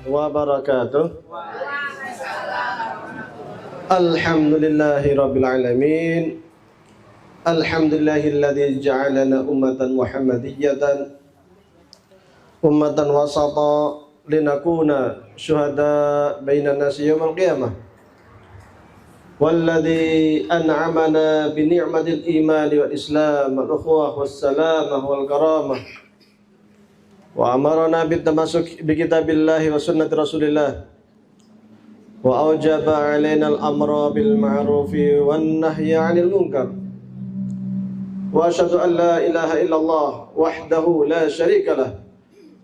wabarakatuh. Alhamdulillahi rabbil alamin. Alhamdulillahilladzi ja'alana ummatan muhammadiyatan ummatan wasata linakuna syuhada bainan nasi yaumil qiyamah. Walladzi an'amana bi ni'matil iman wal islam wal ukhuwah was salamah wal karamah. Wa amarna bitamasuk bi kitabillahi wa sunnati rasulillah. Wa aujaba alaina al-amra bil ma'rufi wan nahya 'anil munkar. Wa asyhadu an la ilaha illallah wahdahu la syarika lah.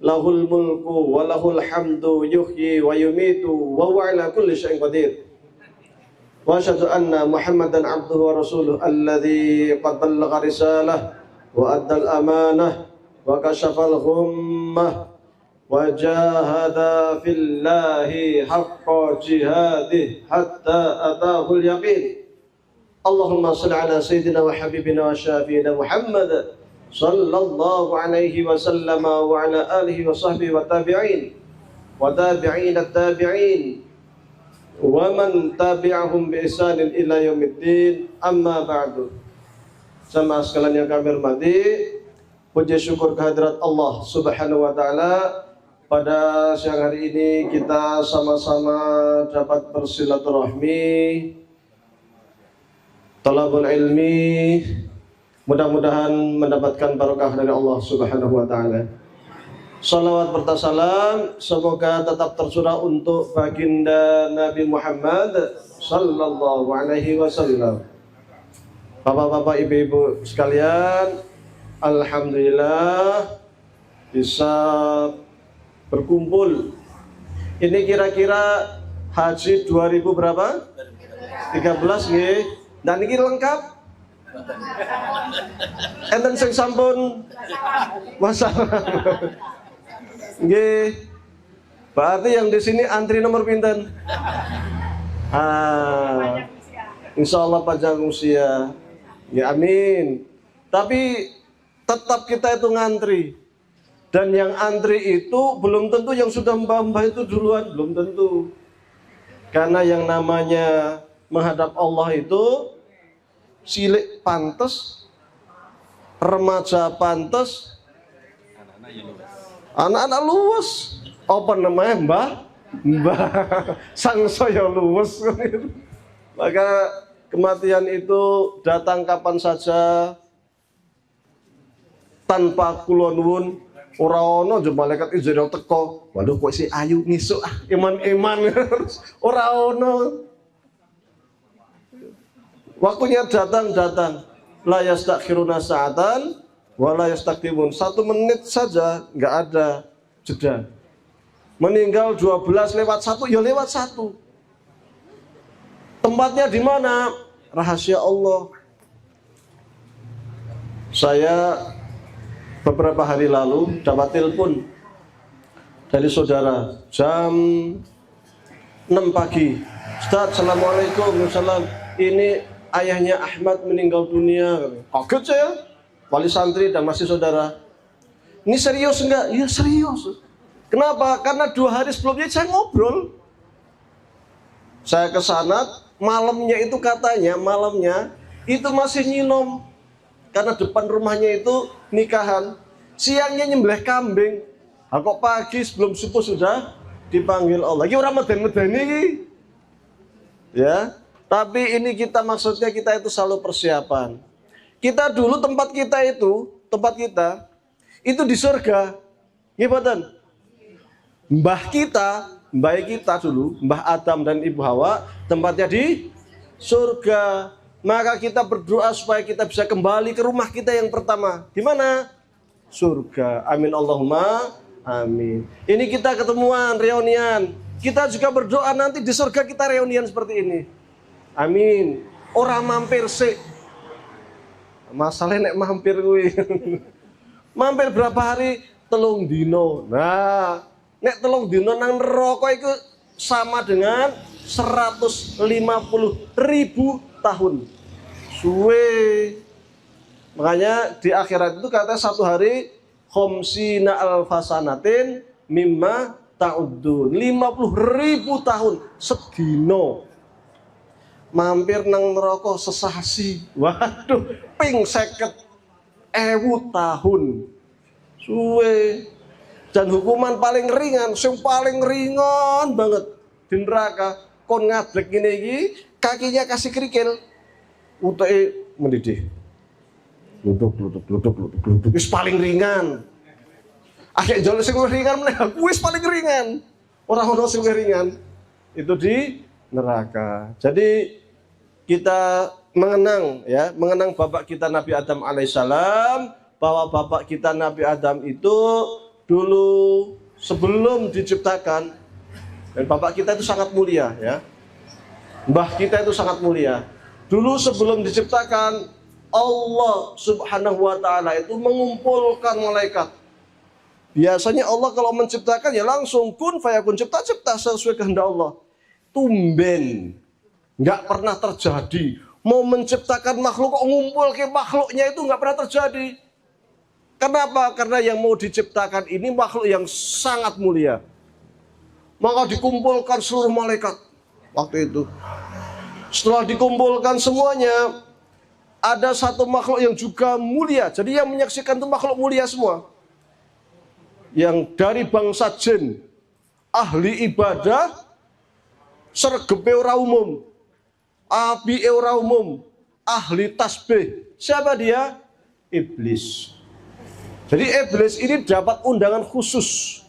Lahul mulku wa lahul hamdu yuhyi wa yumitu wa huwa 'ala kulli syai'in qadir. Wa asyhadu anna Muhammadan 'abduhu wa rasuluhu alladzi qad ballagha risalah wa addal amanah wa kashafal ghummah wa jahada fillahi haqqa jihadih hatta atahul yaqin. Allahumma salli ala sayyidina wa habibina wa syafiina Muhammad sallallahu alaihi wa sallama wa ala alihi wa sahbihi wa tabi'in at-tabi'in wa man tabi'ahum bi ihsanin ila yaumiddin. Amma ba'du. Jamaah sekalian yang kami hormati, puji syukur kehadirat Allah Subhanahu wa taala. Pada siang hari ini kita sama-sama dapat bersilaturahmi, talabul ilmi, mudah-mudahan mendapatkan barokah dari Allah Subhanahu wa taala. Salawat bertasalam semoga tetap tercurah untuk baginda Nabi Muhammad sallallahu alaihi wasallam. Bapak-bapak, ibu-ibu sekalian, alhamdulillah bisa berkumpul. Ini kira-kira haji 2000 berapa? 13 nggih. Dan ini lengkap. Enten sing sampun masalah. Nggih. Berarti yang di sini antri nomor pinten? Insyaallah panjang usia. Ya amin. Tapi tetap kita itu ngantri. Dan yang antri itu belum tentu yang sudah mbah-mbah itu duluan, belum tentu. Karena yang namanya menghadap Allah itu cilik pantes, remaja pantes, anak-anak luwes. Apa namanya mbah? Mbah sang saya luwes. Maka kematian itu datang kapan saja tanpa kula nuwun. Ora ono aja malaikat izin teko. Waduh kok si ayu ngisuk iman-iman. Ora ono. Waktunya datang. La yastakhiruna sa'atan wa la yastaqdimun. 1 menit saja enggak ada jeda. Meninggal 12 lewat 1 ya lewat 1. Tempatnya di mana? Rahasia Allah. Saya beberapa hari lalu dapat telepon dari saudara jam 6 pagi. Ustaz, assalamualaikum. Waalaikumsalam. Ini ayahnya Ahmad meninggal dunia. Kaget saya. Wali santri dan masih saudara. Ini serius enggak? Iya serius. Kenapa? Karena 2 hari sebelumnya saya ngobrol. Saya ke sana, malamnya itu katanya itu masih nyinom. Karena depan rumahnya itu nikahan. Siangnya nyembelih kambing. Kok pagi sebelum subuh sudah dipanggil Allah. Ini orang meden-meden ini. Ya. Tapi ini maksudnya kita itu selalu persiapan. Kita dulu tempat kita itu di surga. Gimana? Mbah kita dulu, Mbah Adam dan Ibu Hawa, tempatnya di surga. Maka kita berdoa supaya kita bisa kembali ke rumah kita yang pertama. Di mana? Surga. Amin Allahumma amin. Ini kita ketemuan, reunian. Kita juga berdoa nanti di surga kita reunian seperti ini. Amin. Orang mampir sih. Masalahnya nek mampir kuwi. Mampir berapa hari? 3 dino. Nah, nek 3 dino nang neraka iku sama dengan 150.000 tahun. Suwe. Makanya di akhirat itu kata 1 hari khamsina alfasanatin mimma ta'uddun. 50.000 tahun sedino. Mampir nang neraka sesasi. Waduh, ping 50.000 tahun. Suwe. Dan hukuman paling ringan, yang paling ringan banget di neraka, kon ngadeg ngene iki, kakinya kasih kerikil. Utuke mendidih. Luduk. Wis paling ringan. Akhir jalur sing ringan meneh, wis paling ringan. Ora ono sing ringan. Itu di neraka. Jadi kita mengenang bapak kita Nabi Adam alaihissalam, bahwa bapak kita Nabi Adam itu dulu sebelum diciptakan, dan bapak kita itu sangat mulia ya. Mbah kita itu sangat mulia. Dulu sebelum diciptakan, Allah Subhanahu wa taala itu mengumpulkan malaikat. Biasanya Allah kalau menciptakan ya langsung kun fayakun, cipta sesuai kehendak Allah. Tumben, nggak pernah terjadi. Mau menciptakan makhluk kok ngumpul ke makhluknya itu nggak pernah terjadi. Kenapa? Karena yang mau diciptakan ini makhluk yang sangat mulia. Maka dikumpulkan seluruh malaikat waktu itu. Setelah dikumpulkan semuanya, ada satu makhluk yang juga mulia. Jadi yang menyaksikan itu makhluk mulia semua. Yang dari bangsa jin, ahli ibadah, sregepe ora umum, api ora umum, ahli tasbih. Siapa dia? Iblis. Jadi iblis ini dapat undangan khusus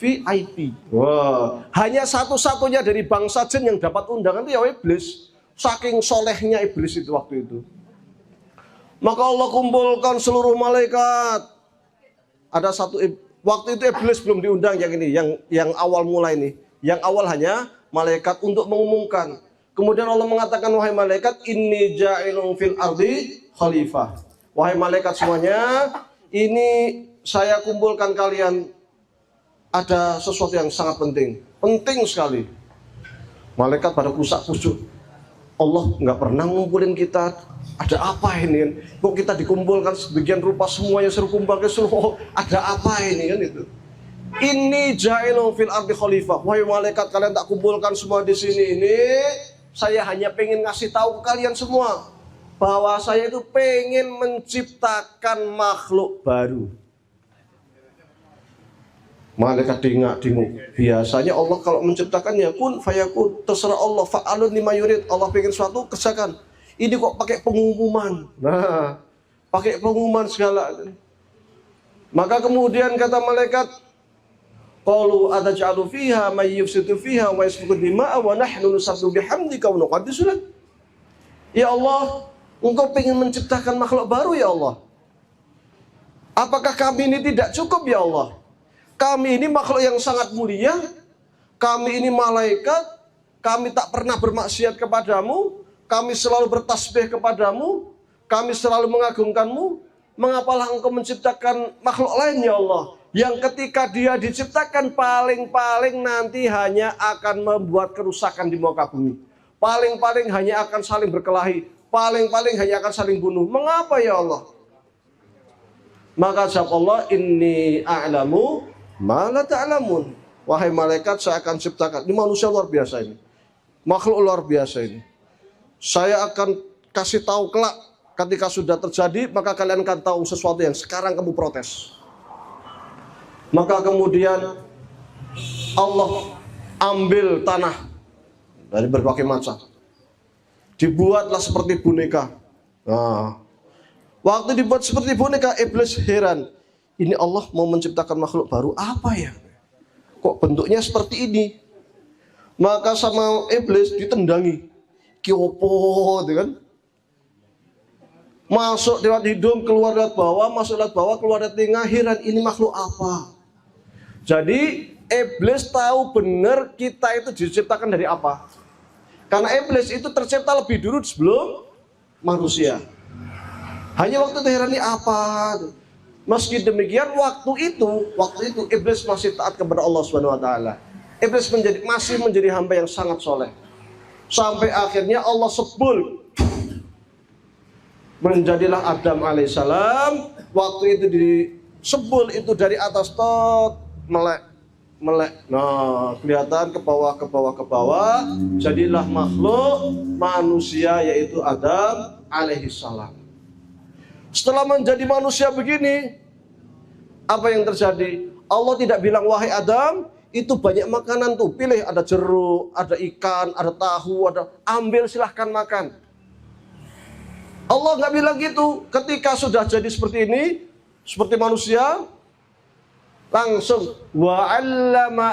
VIP. Wah, hanya satu-satunya dari bangsa jin yang dapat undangan itu ya iblis. Saking solehnya iblis itu waktu itu. Maka Allah kumpulkan seluruh malaikat. Ada satu waktu itu iblis belum diundang yang ini, yang awal mulai ini. Yang awal hanya malaikat untuk mengumumkan. Kemudian Allah mengatakan, wahai malaikat, inni ja'ilun fil ardi khalifah. Wahai malaikat semuanya, ini saya kumpulkan kalian, ada sesuatu yang sangat penting sekali. Malaikat pada kusak-kusuk. Allah nggak pernah ngumpulin kita. Ada apa ini? Kok kita dikumpulkan sebagian rupa semuanya suruh kumpul ke seluruh? Ada apa ini kan itu? Ini ja'ilun fil ardi khalifah. Wahai malaikat, kalian tak kumpulkan semua di sini ini. Saya hanya pengen ngasih tahu ke kalian semua bahwa saya itu pengen menciptakan makhluk baru. Malaikat dengung. Biasanya Allah kalau menciptakannya kun fayakun, terserah Allah, fa'alun lima yurid. Allah pengen suatu, kerjakan. Ini kok pakai pengumuman. Nah, pakai pengumuman segala. Maka kemudian kata malaikat, qalu ataj'alu fiha may yufsidu fiha wa yasfiku dima'a wa nahnu nusabbihu bihamdika wa nuqaddisu lak. Ya Allah, Engkau ingin menciptakan makhluk baru ya Allah. Apakah kami ini tidak cukup ya Allah? Kami ini makhluk yang sangat mulia. Kami ini malaikat. Kami tak pernah bermaksiat kepadamu. Kami selalu bertasbih kepadamu. Kami selalu mengagungkanmu. Mengapalah Engkau menciptakan makhluk lain ya Allah, yang ketika dia diciptakan paling-paling nanti hanya akan membuat kerusakan di muka bumi. Paling-paling hanya akan saling berkelahi. Paling-paling hanya akan saling bunuh. Mengapa ya Allah? Maka jawab Allah, inni a'lamu ma la ta'lamun. Wahai malaikat, saya akan ciptakan. Ini manusia luar biasa ini. Makhluk luar biasa ini. Saya akan kasih tahu kelak ketika sudah terjadi, maka kalian akan tahu sesuatu yang sekarang kamu protes. Maka kemudian Allah ambil tanah dari berbagai macam. Dibuatlah seperti boneka. Nah, waktu dibuat seperti boneka, iblis heran. Ini Allah mau menciptakan makhluk baru apa ya? Kok bentuknya seperti ini? Maka sama iblis ditendangi. Kiopo, gitu kan? Masuk lewat hidung, keluar lewat bawah, masuk lewat bawah, keluar lewat telinga. Heran, ini makhluk apa? Jadi iblis tahu benar kita itu diciptakan dari apa. Karena iblis itu tercipta lebih dulu sebelum manusia. Hanya waktu itu heran, ini apa? Meski demikian waktu itu iblis masih taat kepada Allah Subhanahu wa taala. Iblis masih menjadi hamba yang sangat soleh. Sampai akhirnya Allah sebul. Menjadilah Adam alaihissalam. Waktu itu disebul itu dari atas tot melek. melek. Nah, kelihatan ke bawah, ke bawah, ke bawah. Jadilah makhluk manusia yaitu Adam alaihissalam. Setelah menjadi manusia begini, apa yang terjadi? Allah tidak bilang, wahai Adam, itu banyak makanan tuh, pilih, ada jeruk, ada ikan, ada tahu, ambil silahkan makan. Allah nggak bilang gitu. Ketika sudah jadi seperti ini, seperti manusia, langsung wa'allama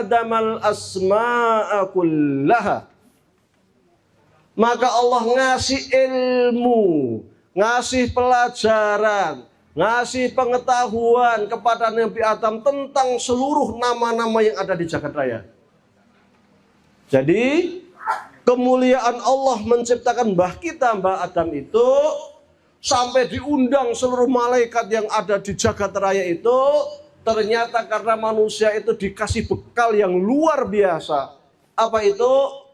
Adamal asma'a kullaha. Maka Allah ngasih ilmu, ngasih pelajaran, ngasih pengetahuan kepada Nabi Adam tentang seluruh nama-nama yang ada di jagat raya. Jadi kemuliaan Allah menciptakan Mbah Adam itu sampai diundang seluruh malaikat yang ada di jagat raya itu, ternyata karena manusia itu dikasih bekal yang luar biasa. Apa itu?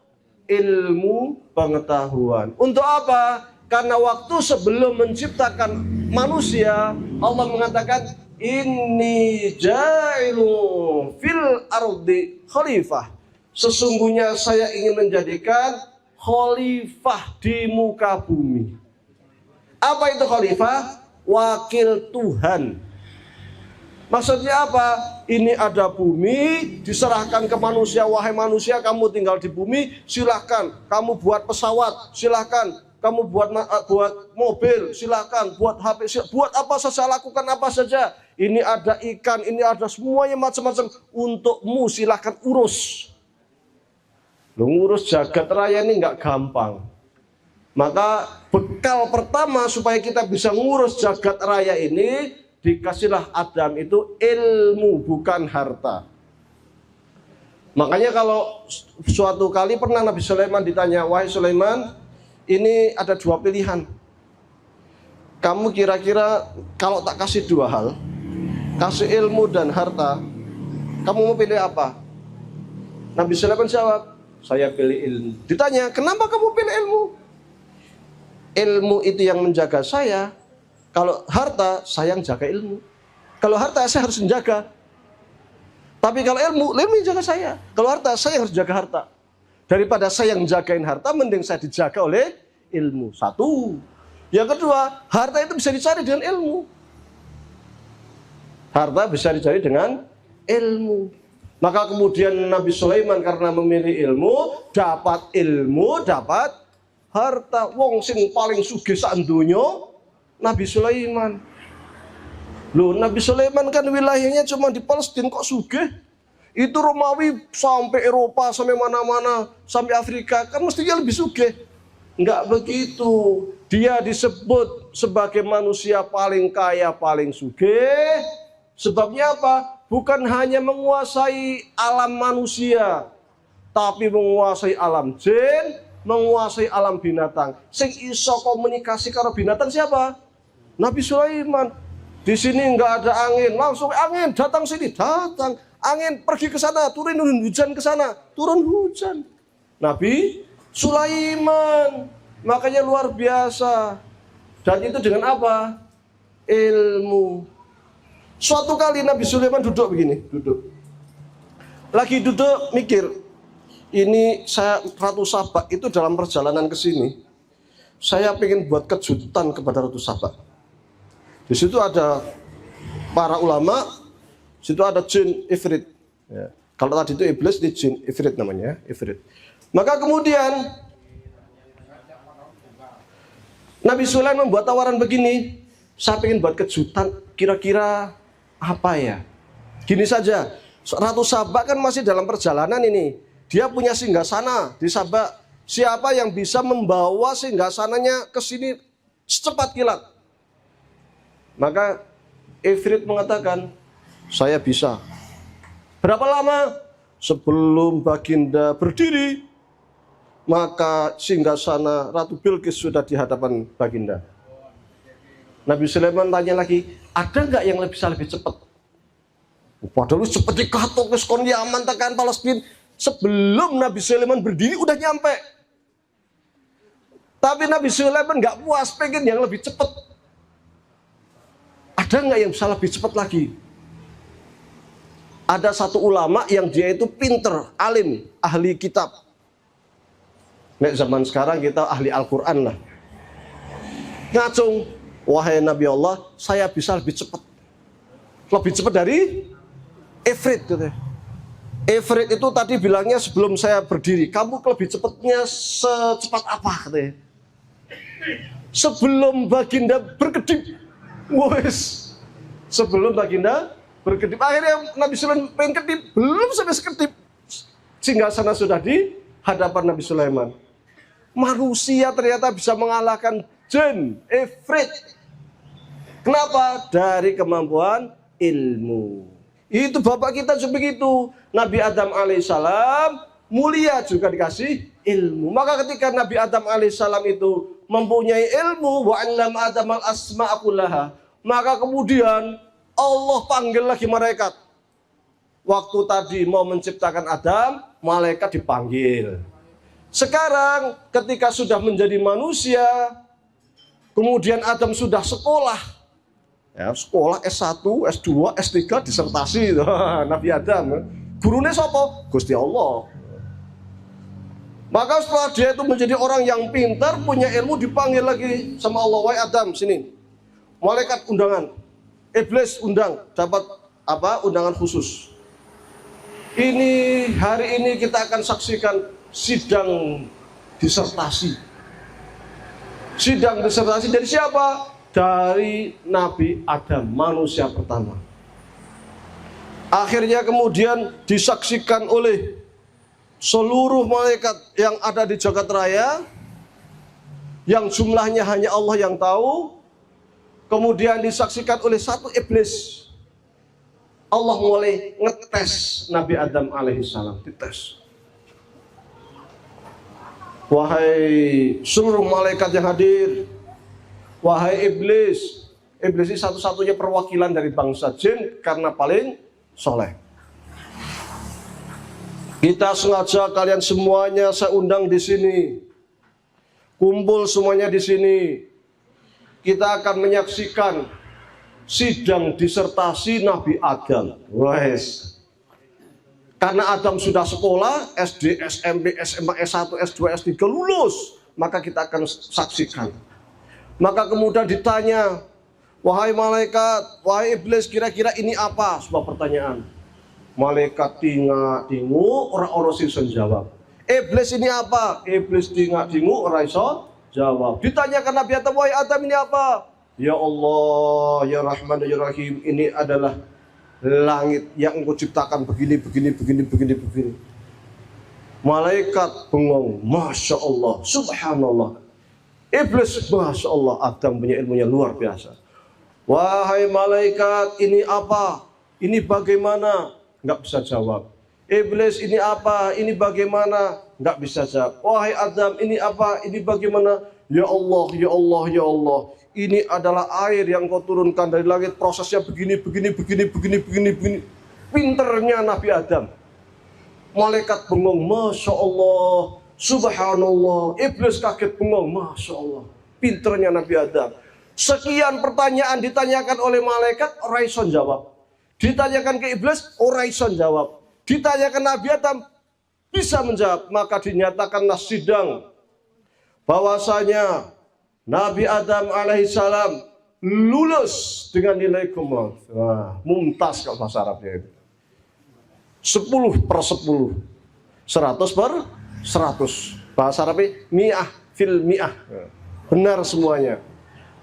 Ilmu pengetahuan. Untuk apa? Karena waktu sebelum menciptakan manusia, Allah mengatakan, inni ja'ilu fil ardi khalifah. Sesungguhnya saya ingin menjadikan khalifah di muka bumi. Apa itu khalifah? Wakil Tuhan. Maksudnya apa? Ini ada bumi, diserahkan ke manusia. Wahai manusia, kamu tinggal di bumi, silahkan. Kamu buat pesawat, silahkan. Kamu buat mobil, silahkan. Buat HP, buat apa saja, lakukan apa saja. Ini ada ikan, ini ada semuanya macam-macam. Untukmu silahkan urus. Lu ngurus jagat raya ini nggak gampang. Maka bekal pertama supaya kita bisa ngurus jagat raya ini, dikasihlah Adam itu ilmu, bukan harta. Makanya kalau suatu kali pernah Nabi Sulaiman ditanya, wahai Sulaiman, ini ada dua pilihan. Kamu kira-kira kalau tak kasih dua hal, kasih ilmu dan harta, kamu mau pilih apa? Nabi Sulaiman jawab, saya pilih ilmu. Ditanya, kenapa kamu pilih ilmu? Ilmu itu yang menjaga saya. Kalau harta, saya yang jaga ilmu. Kalau harta, saya harus menjaga. Tapi kalau ilmu yang jaga saya. Kalau harta, saya harus jaga harta. Daripada saya yang jagain harta, mending saya dijaga oleh ilmu. Satu. Yang kedua, harta itu bisa dicari dengan ilmu. Harta bisa dicari dengan ilmu. Maka kemudian Nabi Sulaiman karena memilih ilmu, dapat harta. Wong sing paling sugih sak donya Nabi Sulaiman. Loh, Nabi Sulaiman kan wilayahnya cuma di Palestina kok sugih? Itu Romawi sampai Eropa, sampai mana-mana, sampai Afrika, kan mestinya lebih sugih. Enggak begitu. Dia disebut sebagai manusia paling kaya, paling sugih. Sebabnya apa? Bukan hanya menguasai alam manusia, tapi menguasai alam jin, menguasai alam binatang. Sing iso komunikasi karo binatang siapa? Nabi Sulaiman. Di sini enggak ada angin, langsung angin datang sini, datang. Angin pergi ke sana, turun hujan ke sana, turun hujan. Nabi Sulaiman. Makanya luar biasa. Dan itu dengan apa? Ilmu. Suatu kali Nabi Sulaiman duduk begini, duduk. Lagi duduk mikir. Ini saya Ratu Saba itu dalam perjalanan ke sini, saya pengen buat kejutan kepada Ratu Saba. Di situ ada para ulama, di situ ada jin Ifrit. Ya. Kalau tadi itu iblis, di jin Ifrit namanya, Ifrit. Maka kemudian Nabi Sulaiman membuat tawaran begini, saya pengen buat kejutan, kira-kira apa ya? Gini saja, Ratu Saba kan masih dalam perjalanan ini. Dia punya singgasana di Saba. Siapa yang bisa membawa singgasananya ke sini secepat kilat? Maka Ifrit mengatakan, saya bisa. Berapa lama? Sebelum Baginda berdiri, maka singgasana Ratu Bilqis sudah di hadapan Baginda. Nabi Sulaiman tanya lagi, ada nggak yang bisa lebih cepat? Padahal seperti katok kon Yaman tekan Palestina. Sebelum Nabi Sulaiman berdiri udah nyampe. Tapi Nabi Sulaiman nggak puas, pengen yang lebih cepat. Ada nggak yang bisa lebih cepat lagi? Ada satu ulama yang dia itu pinter, alim, ahli kitab. Nek zaman sekarang kita ahli Al-Quran lah. Ngacung, wahai Nabi Allah, saya bisa lebih cepat. Lebih cepat dari Ifrit gitu. Ifrit itu tadi bilangnya sebelum saya berdiri, kamu lebih cepatnya secepat apa katanya. Sebelum baginda berkedip. Wes. Sebelum baginda berkedip. Akhirnya Nabi Sulaiman pengen kedip, belum sampai sekedip. Singgasana sudah di hadapan Nabi Sulaiman. Manusia ternyata bisa mengalahkan jin, Ifrit. Kenapa? Dari kemampuan ilmu. Itu bapak kita juga begitu. Nabi Adam alaihissalam mulia juga dikasih ilmu. Maka ketika Nabi Adam alaihissalam itu mempunyai ilmu, wa 'allama Adam al-asma'a kullaha, maka kemudian Allah panggil lagi malaikat. Waktu tadi mau menciptakan Adam, malaikat dipanggil. Sekarang ketika sudah menjadi manusia, kemudian Adam sudah sekolah. Ya, sekolah S1, S2, S3, disertasi. Nabi Adam. Gurunya siapa? Gusti Allah. Maka setelah dia itu menjadi orang yang pintar, punya ilmu, dipanggil lagi sama Allah. Wahai Adam, sini. Malaikat undangan. Iblis undang, dapat apa? Undangan khusus. Ini hari ini kita akan saksikan sidang disertasi. Sidang disertasi dari siapa? Dari Nabi Adam, manusia pertama. Akhirnya kemudian disaksikan oleh seluruh malaikat yang ada di jagat raya, yang jumlahnya hanya Allah yang tahu. Kemudian disaksikan oleh satu iblis. Allah mulai ngetes Nabi Adam alaihissalam, dites. Wahai seluruh malaikat yang hadir, wahai iblis. Iblis ini satu-satunya perwakilan dari bangsa jin karena paling soleh. Kita sengaja kalian semuanya saya undang di sini. Kumpul semuanya di sini. Kita akan menyaksikan sidang disertasi Nabi Adam. Wes. Karena Adam sudah sekolah, SD, SMP, SMA, S1, S2, S3 lulus, maka kita akan saksikan. Maka kemudian ditanya, wahai malaikat, wahai iblis, kira-kira ini apa? Sebuah pertanyaan. Malaikat tingak-tingu, orang-orang sing jawab. Iblis ini apa? Iblis tingak-tingu, orang iso jawab. Ditanyakan Nabi Adam, wahai Adam ini apa? Ya Allah, ya Rahman, ya Rahim, ini adalah langit yang engkau ciptakan begini. Malaikat bengong, Masya Allah, Subhanallah. Iblis, Masya Allah, Adam punya ilmunya luar biasa. Wahai malaikat, ini apa? Ini bagaimana? Nggak bisa jawab. Iblis, ini apa? Ini bagaimana? Nggak bisa jawab. Wahai Adam, ini apa? Ini bagaimana? Ya Allah, ya Allah, ya Allah. Ini adalah air yang kau turunkan dari langit. Prosesnya begini. Pinternya Nabi Adam. Malaikat bengong, Masya Allah, Subhanallah. Iblis kaget bengong, Masya Allah. Pinternya Nabi Adam. Sekian pertanyaan ditanyakan oleh malaikat, ora iso jawab. Ditanyakan ke iblis, ora iso jawab. Ditanyakan Nabi Adam, bisa menjawab. Maka dinyatakanlah sidang bahwasanya Nabi Adam alaihissalam lulus dengan nilai kumul. Wah, mumtaz kalau bahasa Arabnya itu. 10/10. 100/100. Bahasa Arabnya mi'ah fil mi'ah. Benar semuanya.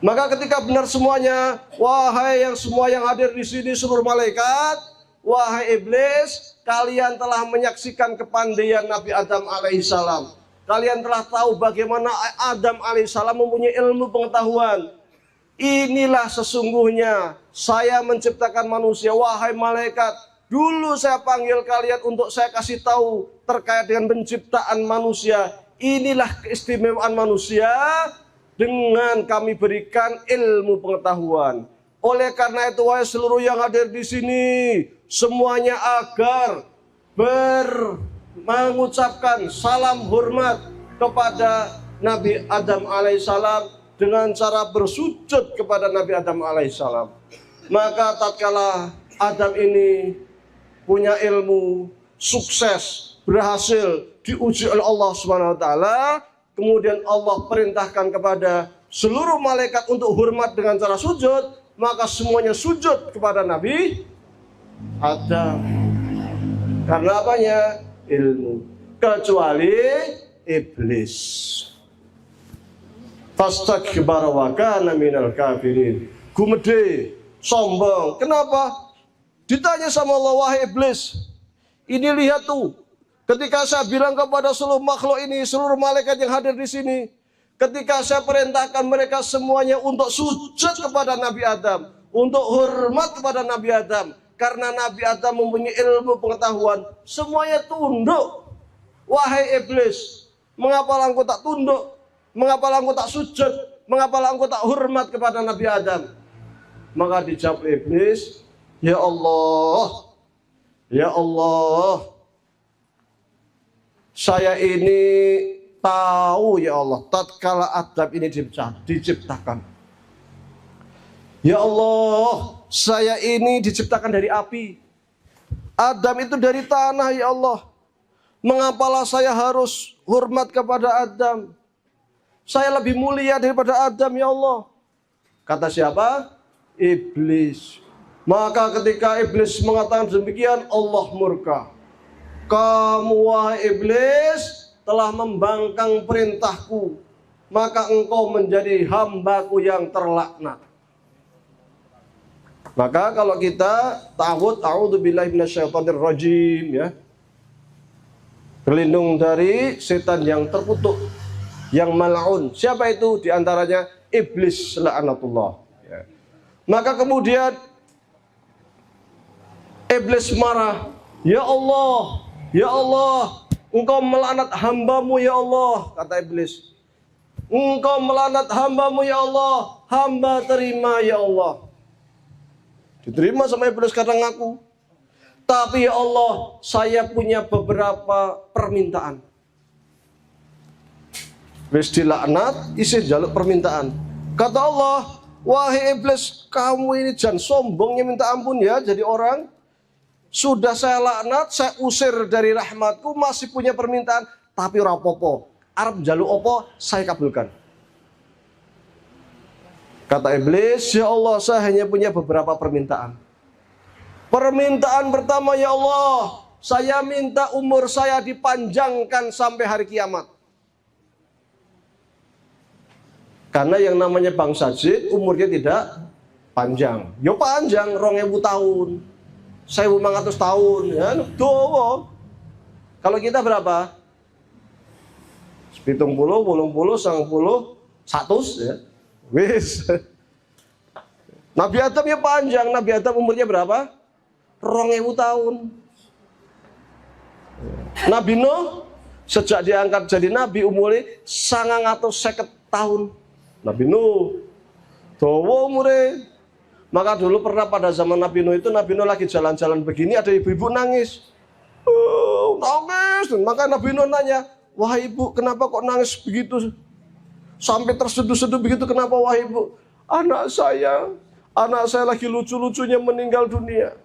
Maka ketika benar semuanya, wahai yang semua yang hadir di sini seluruh malaikat, wahai iblis, kalian telah menyaksikan kepandaian Nabi Adam alaihissalam. Kalian telah tahu bagaimana Adam alaihissalam mempunyai ilmu pengetahuan. Inilah sesungguhnya saya menciptakan manusia. Wahai malaikat, dulu saya panggil kalian untuk saya kasih tahu terkait dengan penciptaan manusia. Inilah keistimewaan manusia. Dengan kami berikan ilmu pengetahuan. Oleh karena itu, wahai seluruh yang hadir di sini, semuanya agar mengucapkan salam hormat kepada Nabi Adam alaihissalam dengan cara bersujud kepada Nabi Adam alaihissalam. Maka tatkala Adam ini punya ilmu, sukses, berhasil, diuji oleh Allah Subhanahu wa taala, kemudian Allah perintahkan kepada seluruh malaikat untuk hormat dengan cara sujud, maka semuanya sujud kepada Nabi Adam. Karena apanya? Ilmu. Kecuali iblis. Fastakbara wa kana minal kafirin. Gumede, sombong. Kenapa? Ditanya sama Allah, wahai iblis, ini lihat tuh, ketika saya bilang kepada seluruh makhluk ini, seluruh malaikat yang hadir di sini, ketika saya perintahkan mereka semuanya untuk sujud kepada Nabi Adam, untuk hormat kepada Nabi Adam, karena Nabi Adam mempunyai ilmu pengetahuan, semuanya tunduk. Wahai iblis, mengapa engkau tak tunduk? Mengapa engkau tak sujud? Mengapa engkau tak hormat kepada Nabi Adam? Maka dijawab iblis, ya Allah, ya Allah, saya ini tahu ya Allah, tatkala Adam ini diciptakan. Ya Allah, saya ini diciptakan dari api. Adam itu dari tanah ya Allah. Mengapalah saya harus hormat kepada Adam? Saya lebih mulia daripada Adam ya Allah. Kata siapa? Iblis. Maka ketika iblis mengatakan demikian, Allah murka. Kamu wahai iblis telah membangkang perintahku, maka engkau menjadi hambaku yang terlaknat. Maka kalau kita ta'awud, a'udzubillahi minasyaitonir rajim ya. Berlindung dari setan yang terkutuk, yang mal'un. Siapa itu? Di antaranya iblis la'anatullah ya. Maka kemudian iblis marah, ya Allah, ya Allah, engkau melaknat hambamu ya Allah, kata iblis. Engkau melaknat hambamu ya Allah, hamba terima ya Allah. Diterima sama iblis karena ngaku. Tapi ya Allah, saya punya beberapa permintaan. Wis dilaknat, isi jaluk permintaan. Kata Allah, wahai iblis, kamu ini jangan sombongnya minta ampun ya jadi orang. Sudah saya laknat, saya usir dari rahmatku, masih punya permintaan, tapi ora apa-apa. Arep jaluk apa, saya kabulkan. Kata iblis, ya Allah, saya hanya punya beberapa permintaan. Permintaan pertama, ya Allah, saya minta umur saya dipanjangkan sampai hari kiamat. Karena yang namanya bangsa jin umurnya tidak panjang. Ya panjang, 2000 tahun. 1500 tahun, ya, dowo. Kalau kita berapa? 70, 80, 90, 100 ya. Wis. Nabi Adam ya panjang, Nabi Adam umurnya berapa? 2000 tahun. Nabi Nuh sejak diangkat jadi nabi umurnya 950 tahun. Nabi Nuh dawa umure. Maka dulu pernah pada zaman Nabi Nuh itu, Nabi Nuh lagi jalan-jalan begini, ada ibu-ibu nangis. Nangis. Maka Nabi Nuh nanya, wahai ibu, kenapa kok nangis begitu? Sampai terseduh-seduh begitu, kenapa wahai ibu? Anak saya lagi lucu-lucunya meninggal dunia.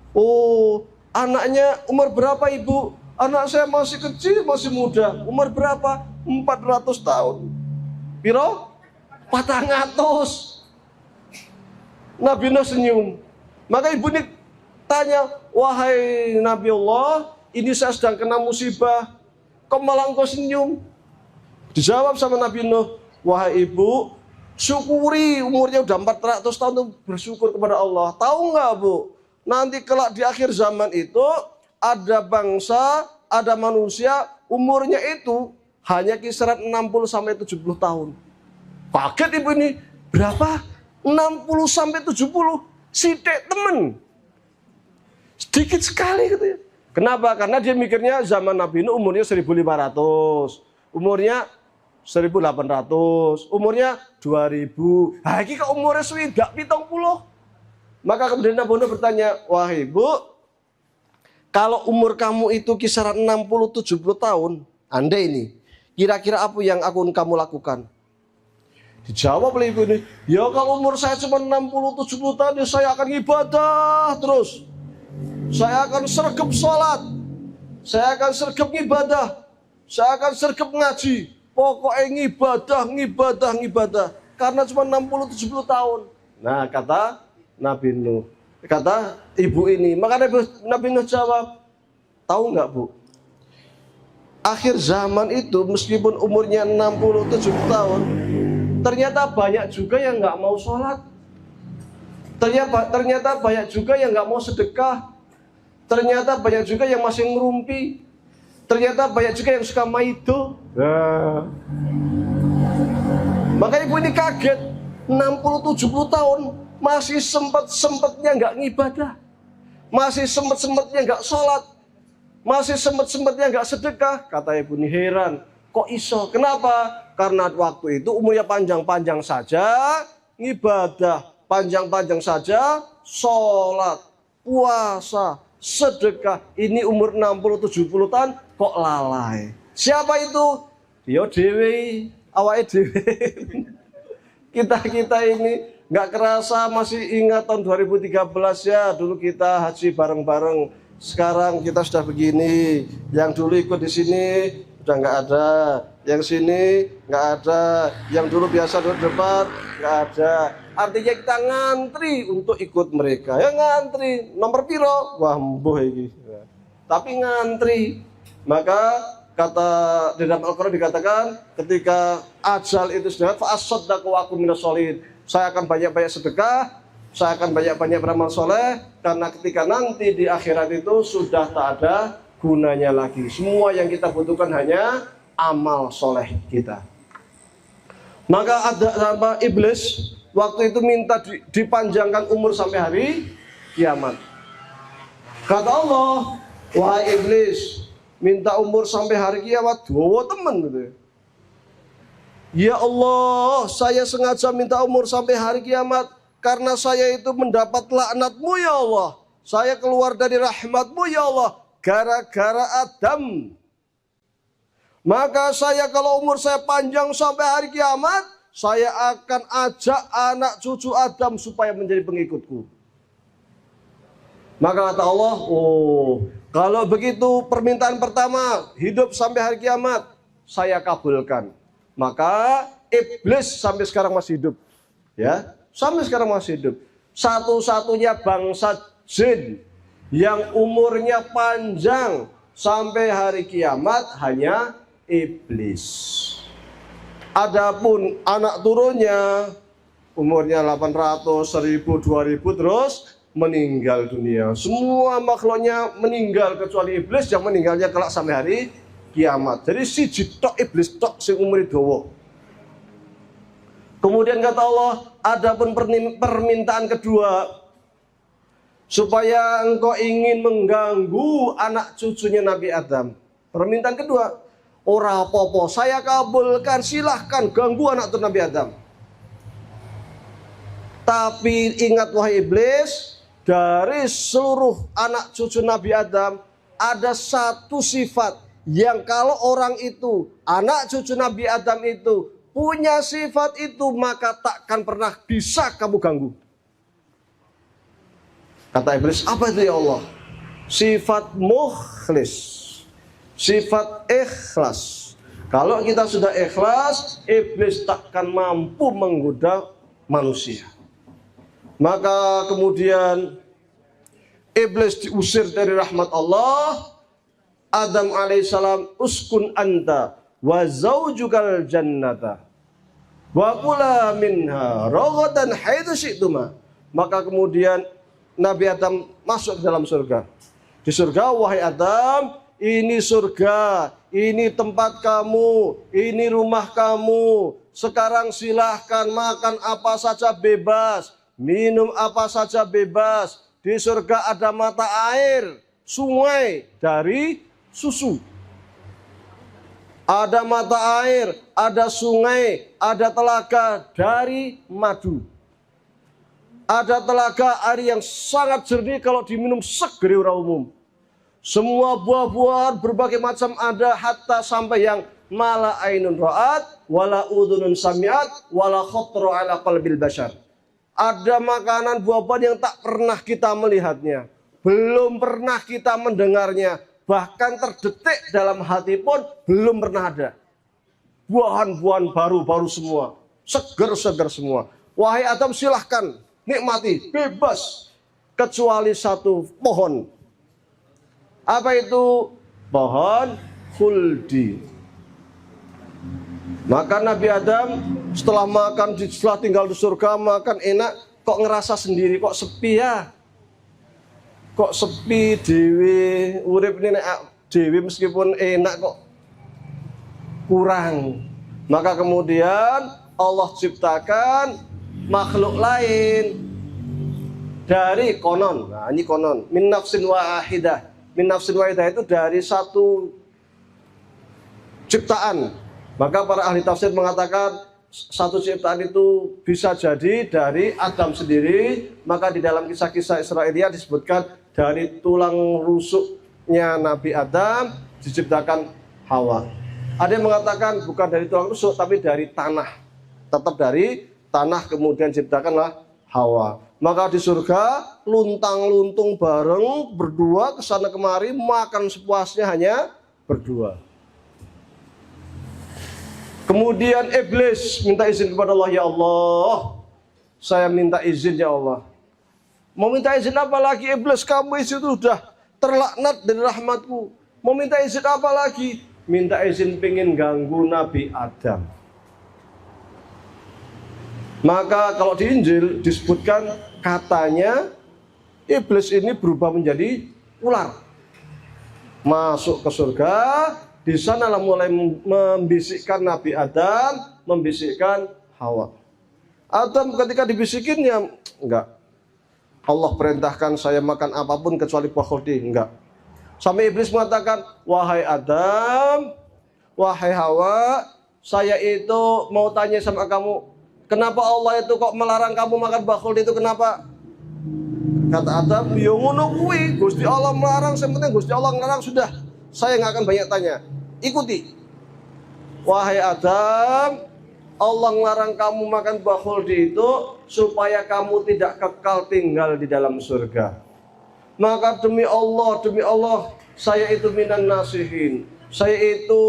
Oh, anaknya umur berapa ibu? Anak saya masih kecil, masih muda. Umur berapa? 400 tahun. Piro? 400. Nabi Nuh senyum. Maka ibu ini tanya, wahai Nabi Allah, ini saya sedang kena musibah, kok malah engkau senyum? Dijawab sama Nabi Nuh, wahai ibu, syukuri umurnya udah 400 tahun itu bersyukur kepada Allah. Tahu nggak bu? Nanti kelak di akhir zaman itu ada bangsa, ada manusia umurnya itu hanya kisaran 60 sampai 70 tahun. Kaget ibu ini, berapa? 60 sampai 70. Sidik temen. Sedikit sekali gitu ya. Kenapa? Karena dia mikirnya zaman Nabi Nuh umurnya 1500. Umurnya 1800. Umurnya 2000. Nah, ini kok umurnya swidak 70. Maka kemudian Nabi Nuh bertanya, wahai ibu, kalau umur kamu itu kisaran 60-70 tahun, Anda ini, kira-kira apa yang akan kamu lakukan? Dijawab oleh ibu ini, ya kalau umur saya cuma 60-70 tahun, ya saya akan ibadah terus. saya akan sergap sholat, saya akan sergap ibadah, saya akan sergap ngaji. Pokoknya ngibadah. Karena cuma 60-70 tahun. Nah, kata Nabi Nuh. Kata ibu ini. Maka Nabi Nuh jawab, tahu nggak Bu? Akhir zaman itu meskipun umurnya 60-70 tahun, ternyata banyak juga yang nggak mau sholat. Ternyata banyak juga yang nggak mau sedekah. Ternyata banyak juga yang masih ngerumpi. Ternyata banyak juga yang suka maido. Maka ibu ini kaget, 60-70 tahun masih sempet-sempetnya nggak ngibadah, masih sempet-sempetnya nggak sholat, masih sempet-sempetnya nggak sedekah. Kata ibu ini heran, kok iso? Kenapa? Karena waktu itu umurnya panjang-panjang saja ngibadah, panjang-panjang saja sholat, puasa, sedekah. Ini umur 60-70 tahun kok lalai. Siapa itu? Dia dewe, awake dewe. Kita ini nggak kerasa masih ingat tahun 2013 ya, dulu kita haji bareng-bareng. Sekarang kita sudah begini. Yang dulu ikut di sini udah nggak ada, yang sini nggak ada, yang dulu biasa duduk depan nggak ada. Artinya kita ngantri untuk ikut mereka. Ya ngantri, nomor piro? Wah mbuh iki. Tapi ngantri. Maka kata di dalam Al-Quran dikatakan ketika ajal itu sudah fa'asaddaqu wa akum minas sholihin. Saya akan banyak-banyak sedekah, saya akan banyak-banyak beramal soleh, karena ketika nanti di akhirat itu sudah tak ada gunanya lagi. Semua yang kita butuhkan hanya amal soleh kita. Maka ada iblis waktu itu minta dipanjangkan umur sampai hari kiamat. Kata Allah, wahai iblis, minta umur sampai hari kiamat, dowo temen gitu. Ya Allah, saya sengaja minta umur sampai hari kiamat karena saya itu mendapat laknat-Mu ya Allah. Saya keluar dari rahmat-Mu ya Allah gara-gara Adam. Maka saya kalau umur saya panjang sampai hari kiamat, saya akan ajak anak cucu Adam supaya menjadi pengikutku. Maka kata Allah, oh kalau begitu permintaan pertama hidup sampai hari kiamat saya kabulkan. Maka iblis sampai sekarang masih hidup, ya, sampai sekarang masih hidup. Satu-satunya bangsa jin yang umurnya panjang sampai hari kiamat hanya iblis. Adapun anak turunnya umurnya 800, 1000, 2000 terus meninggal dunia. Semua makhluknya meninggal kecuali iblis yang meninggalnya kelak sampai hari kiamat. Jadi si jitok iblis tok sing umur dawa. Kemudian kata Allah, adapun permintaan kedua, supaya engkau ingin mengganggu anak cucunya Nabi Adam. Permintaan kedua, ora apa-apa, saya kabulkan, silahkan ganggu anak cucu Nabi Adam. Tapi ingat wahai iblis, dari seluruh anak cucu Nabi Adam ada satu sifat yang kalau orang itu, anak cucu Nabi Adam itu punya sifat itu, maka takkan pernah bisa kamu ganggu. Kata iblis, apa itu ya Allah? Sifat mukhlis, sifat ikhlas. Kalau kita sudah ikhlas, iblis takkan mampu menggoda manusia. Maka kemudian iblis diusir dari rahmat Allah. Adam alaihissalam, uskun anta wa zaujukal jannata wa kula minha ragadan haitsu syi'tuma. Maka kemudian Nabi Adam masuk ke dalam surga. Di surga, wahai Adam, ini surga, ini tempat kamu, ini rumah kamu. Sekarang silahkan makan apa saja bebas, minum apa saja bebas. Di surga ada mata air, sungai dari susu. Ada mata air, ada sungai, ada telaga dari madu. Ada telaga air yang sangat jernih kalau diminum seger ora umum. Semua buah-buahan berbagai macam ada, hatta sampai yang mala ainun ra'at, wala udhunun sami'at, wala khatara ala qalbil bashar. Ada makanan buah-buahan yang tak pernah kita melihatnya. belum pernah kita mendengarnya. Bahkan terdetik dalam hati pun belum pernah ada. Buahan-buahan baru semua. Seger-seger semua. Wahai Adam, silahkan nikmati, bebas. Kecuali satu pohon. Apa itu? Pohon khuldi. Maka Nabi Adam setelah makan, setelah tinggal di surga, makan enak, kok ngerasa sendiri, kok sepi ya? Kok sepi dewe, urip ini dewe meskipun enak kok kurang. Maka kemudian Allah ciptakan makhluk lain dari konon. Nah, ini konon. Min nafsin wahidah. Min nafsin wahidah itu dari satu ciptaan. Maka para ahli tafsir mengatakan satu ciptaan itu bisa jadi dari Adam sendiri. Maka di dalam kisah-kisah Israiliyat disebutkan dari tulang rusuknya Nabi Adam diciptakan Hawa. Ada yang mengatakan bukan dari tulang rusuk tapi dari tanah. Tetap dari tanah kemudian ciptakanlah Hawa. Maka di surga luntang-luntung bareng berdua kesana kemari, makan sepuasnya hanya berdua. Kemudian iblis minta izin kepada Allah, ya Allah, saya minta izin ya Allah. Mau minta izin apa lagi iblis? Kamu itu sudah terlaknat dari rahmatku. Mau minta izin apa lagi? Minta izin pengen ganggu Nabi Adam. Maka kalau di Injil disebutkan katanya iblis ini berubah menjadi ular. Masuk ke surga, di sanalah mulai membisikkan Nabi Adam, membisikkan Hawa. Adam ketika dibisikinnya, enggak. Allah perintahkan saya makan apapun kecuali buah khuldi, enggak. Sampai iblis mengatakan, wahai Adam, wahai Hawa, saya itu mau tanya sama kamu, kenapa Allah itu kok melarang kamu makan buah khuldi itu, kenapa? Kata Adam, ya ngono kuwi, Gusti Allah melarang, yang penting Gusti Allah melarang, sudah. Saya nggak akan banyak tanya. Ikuti. Wahai Adam, Allah melarang kamu makan buah khuldi itu supaya kamu tidak kekal tinggal di dalam surga. Maka demi Allah, saya itu minan nasihin. Saya itu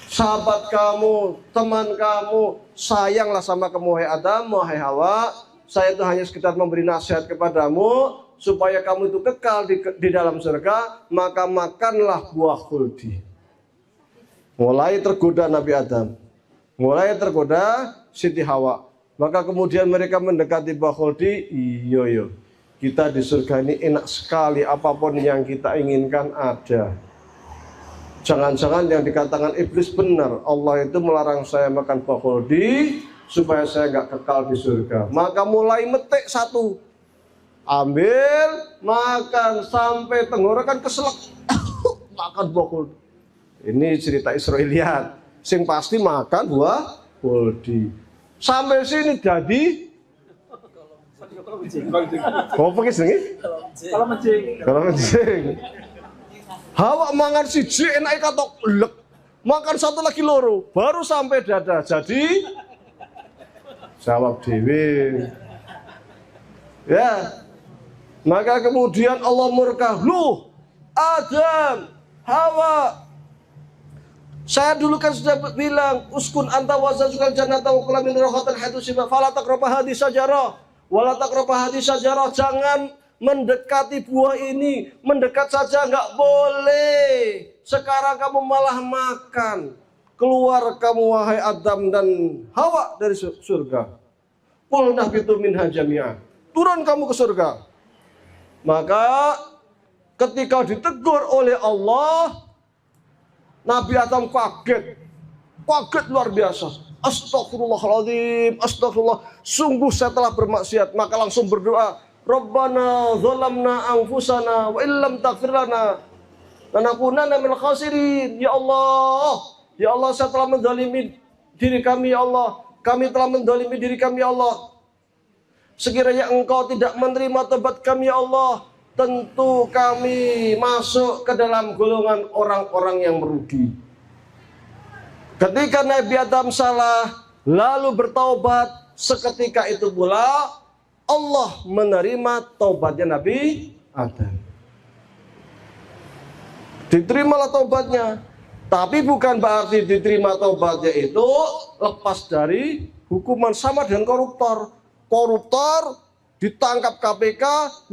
sahabat kamu, teman kamu, sayanglah sama kamu wahai Adam, wahai Hawa. Saya itu hanya sekedar memberi nasihat kepadamu supaya kamu itu kekal di dalam surga, maka makanlah buah khuldi. Mulai tergoda Nabi Adam, mulai tergoda Siti Hawa. Maka kemudian mereka mendekati buah khuldi. Iya, kita di surga ini enak sekali, apapun yang kita inginkan ada. Jangan-jangan yang dikatakan iblis benar, Allah itu melarang saya makan buah khuldi supaya saya nggak kekal di surga. Maka mulai metik satu, ambil, makan sampai tenggorokan keselak, makan buah khuldi. Ini cerita Israiliyat. Sing pasti makan buah khuldi. Sampai sini jadi kau pakai sengi? Kalau mencing. Hawa mangan siji enak katok lek. Makan satu lagi loro, baru sampai dada. Jadi jawab dewi. Ya. Maka kemudian Allah murka, "Lu Adam, Hawa, saya dulu kan sudah bilang, uskun anta wa zawjukal jannata wa kula min rahatin haitsu syi'tum fala taqrabu hadhihi syajarah wala taqrabu hadhihi syajarah." Jangan mendekati buah ini, mendekat saja nggak boleh. Sekarang kamu malah makan. Keluar kamu wahai Adam dan Hawa dari surga. Qul nahbitu minha jami'an. Turun kamu ke surga. Maka ketika ditegur oleh Allah, Nabi Adam kaget luar biasa. Astagfirullahaladzim, astagfirullah. Sungguh saya telah bermaksiat. Maka langsung berdoa, Rabbana zalamna anfusana wa illam taghfir lana lanakunanna minal khasirin. Ya Allah, saya telah menzalimi diri kami, ya Allah. Kami telah menzalimi diri kami, ya Allah. Sekiranya Engkau tidak menerima tobat kami, ya Allah, tentu kami masuk ke dalam golongan orang-orang yang merugi. Ketika Nabi Adam salah, lalu bertaubat, seketika itu pula Allah menerima taubatnya Nabi Adam. Diterimalah taubatnya. Tapi bukan berarti diterima taubatnya itu lepas dari hukuman, sama dengan koruptor. Koruptor ditangkap KPK,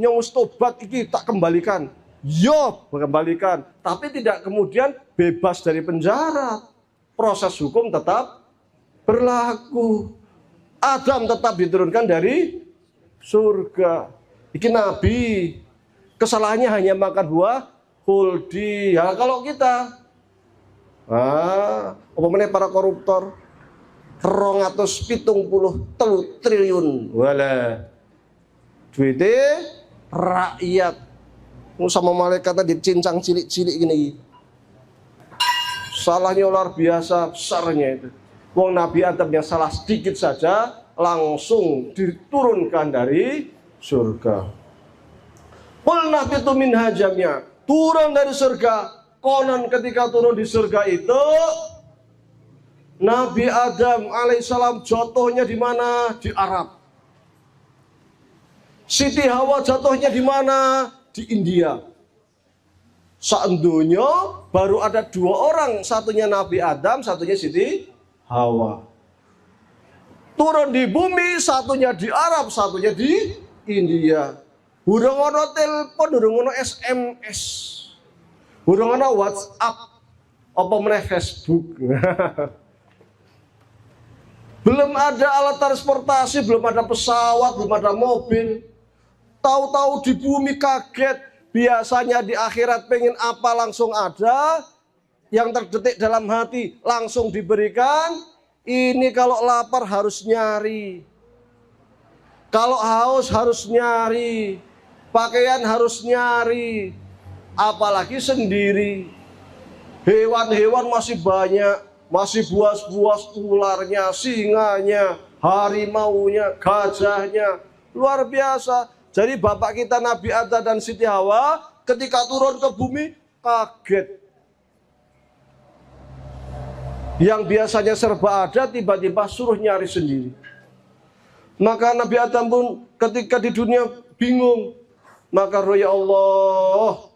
nyong tobat iki tak kembalikan. Yo, kembalikan. Tapi tidak kemudian bebas dari penjara. Proses hukum tetap berlaku. Adam tetap diturunkan dari surga. Iki Nabi. Kesalahannya hanya makan buah huldi. Ya, kalau kita apa para koruptor 270 triliun wala duitnya rakyat sama malaikat dicincang cilik-cilik gini. Salahnya luar biasa besarnya itu. Wong Nabi Adam yang salah sedikit saja langsung diturunkan dari surga. Qulna bitu min hajamnya, turun dari surga. Konon ketika turun di surga itu Nabi Adam alaihissalam jatuhnya di mana? Di Arab. Siti Hawa jatuhnya di mana? Di India. Seandainya baru ada 2 orang, satunya Nabi Adam, satunya Siti Hawa. Turun di bumi, satunya di Arab, satunya di India. Urung ono telepon, urung ono SMS, urung ono WhatsApp, apa meneh Facebook. Belum ada alat transportasi, belum ada pesawat, belum ada mobil. Tahu-tahu di bumi kaget. Biasanya di akhirat pengen apa langsung ada. Yang terdetik dalam hati langsung diberikan. Ini kalau lapar harus nyari. Kalau haus harus nyari. Pakaian harus nyari. Apalagi sendiri. Hewan-hewan masih banyak. Masih buas-buas ularnya, singanya, harimaunya, gajahnya. Luar biasa. Jadi bapak kita Nabi Adam dan Siti Hawa ketika turun ke bumi kaget. Yang biasanya serba ada tiba-tiba suruh nyari sendiri. Maka Nabi Adam pun ketika di dunia bingung. Maka ya Allah,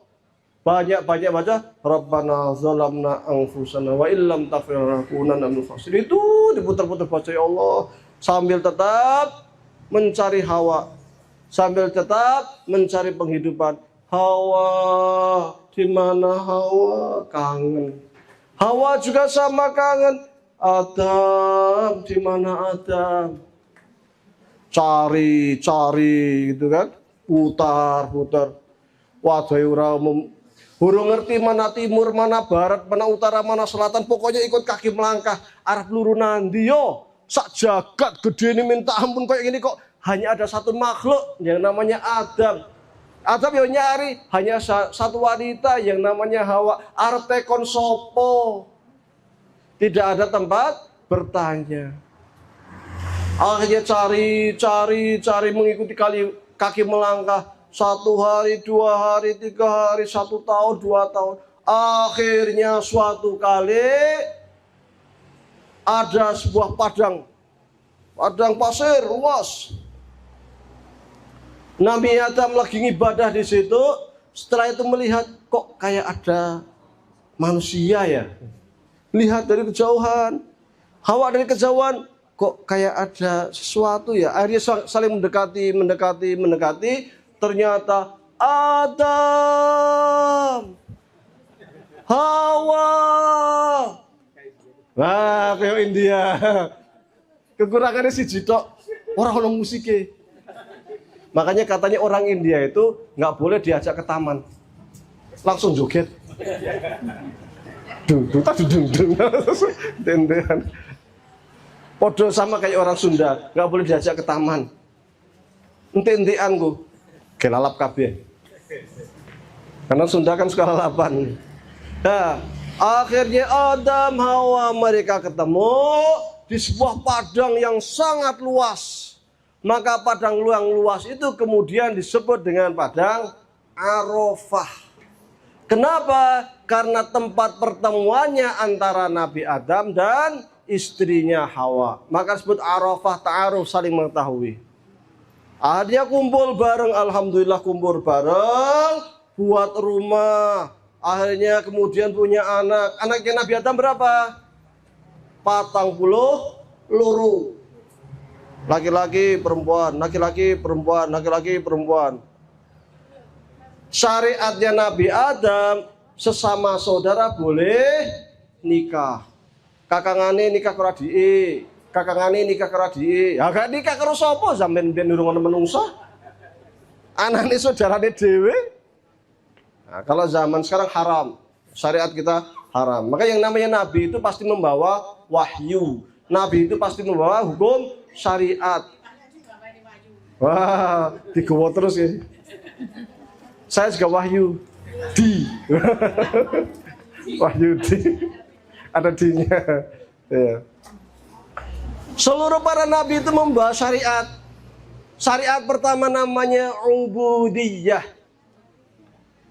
banyak-banyak baca Rabbana zalamna anfusana wa illam taghfir lana minal khasirin. Itu diputar-putar baca ya Allah sambil tetap mencari Hawa. Sambil tetap mencari penghidupan. Hawa, di mana Hawa? Kangen. Hawa juga sama kangen. Adam, di mana Adam? Cari gitu kan. Putar. Waduh ora burung ngerti mana timur, mana barat, mana utara, mana selatan. Pokoknya ikut kaki melangkah. Arep luru nandi yo. Sak jagat gede ini minta ampun kayak gini kok. Hanya ada satu makhluk yang namanya Adam. Adam yang nyari hanya satu wanita yang namanya Hawa. Arep tekon sopo. Tidak ada tempat bertanya. Akhirnya cari mengikuti kaki melangkah. 1 hari, 2 hari, 3 hari, 1 tahun, 2 tahun. Akhirnya suatu kali ada sebuah padang pasir luas. Nabi Adam lagi ibadah di situ. Setelah itu melihat kok kayak ada manusia ya. Lihat dari kejauhan. Hawa dari kejauhan kok kayak ada sesuatu ya. Akhirnya saling mendekati. Ternyata Adam, Hawa. Wah, kayak India. Kekurangannya si Jitok orang musiknya. Makanya katanya orang India itu nggak boleh diajak ke taman, langsung joget. Dung, dendean. Podo sama kayak orang Sunda, nggak boleh diajak ke taman. Entendean ku, kelalap kabeh. Karena Sunda kan suka lalapan. Nah, akhirnya Adam Hawa mereka ketemu di sebuah padang yang sangat luas. Maka padang yang luas itu kemudian disebut dengan padang Arafah. Kenapa? Karena tempat pertemuannya antara Nabi Adam dan istrinya Hawa. Maka disebut Arafah, ta'aruf, saling mengetahui. Akhirnya kumpul bareng, alhamdulillah kumpul bareng, buat rumah. Akhirnya kemudian punya anak. Anaknya Nabi Adam berapa? 40 loro. Laki-laki, perempuan, laki-laki, perempuan, laki-laki, perempuan. Syariatnya Nabi Adam, sesama saudara boleh nikah. Kakangane nikah karo adike, kakangane nikah karo adike. Ya gak nikah karo sapa sampean ben nurung ana menungsa. Anane saudarane dhewe. Nah, kalau zaman sekarang haram. Syariat kita haram. Maka yang namanya nabi itu pasti membawa wahyu. Nabi itu pasti membawa hukum syariat. Wah, digowo terus ya. Saya juga wahyu di. Wahyu di. Ada D-nya. Ya. Seluruh para nabi itu membawa syariat. Syariat pertama namanya ubudiyah.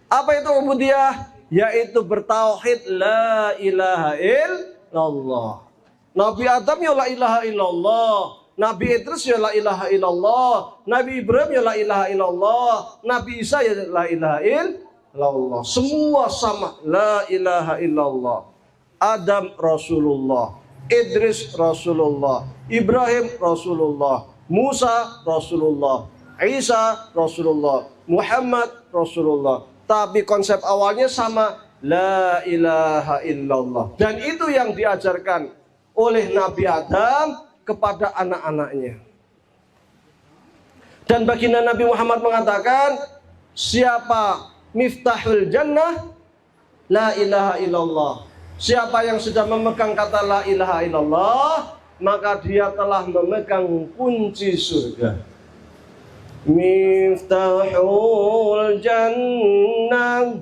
Apa itu ubudiyah? Yaitu bertauhid la ilaha illallah. Nabi Adam ya la ilaha illallah. Nabi Idris ya la ilaha illallah. Nabi Ibrahim ya la ilaha illallah. Nabi Isa ya la ilaha illallah. Semua sama la ilaha illallah. Adam Rasulullah, Idris Rasulullah, Ibrahim Rasulullah, Musa Rasulullah, Isa Rasulullah, Muhammad Rasulullah. Tapi konsep awalnya sama, la ilaha illallah. Dan itu yang diajarkan oleh Nabi Adam kepada anak-anaknya. Dan baginda Nabi Muhammad mengatakan, siapa miftahul jannah, la ilaha illallah. Siapa yang sudah memegang kata la ilaha illallah, maka dia telah memegang kunci surga. Miftahul jannah,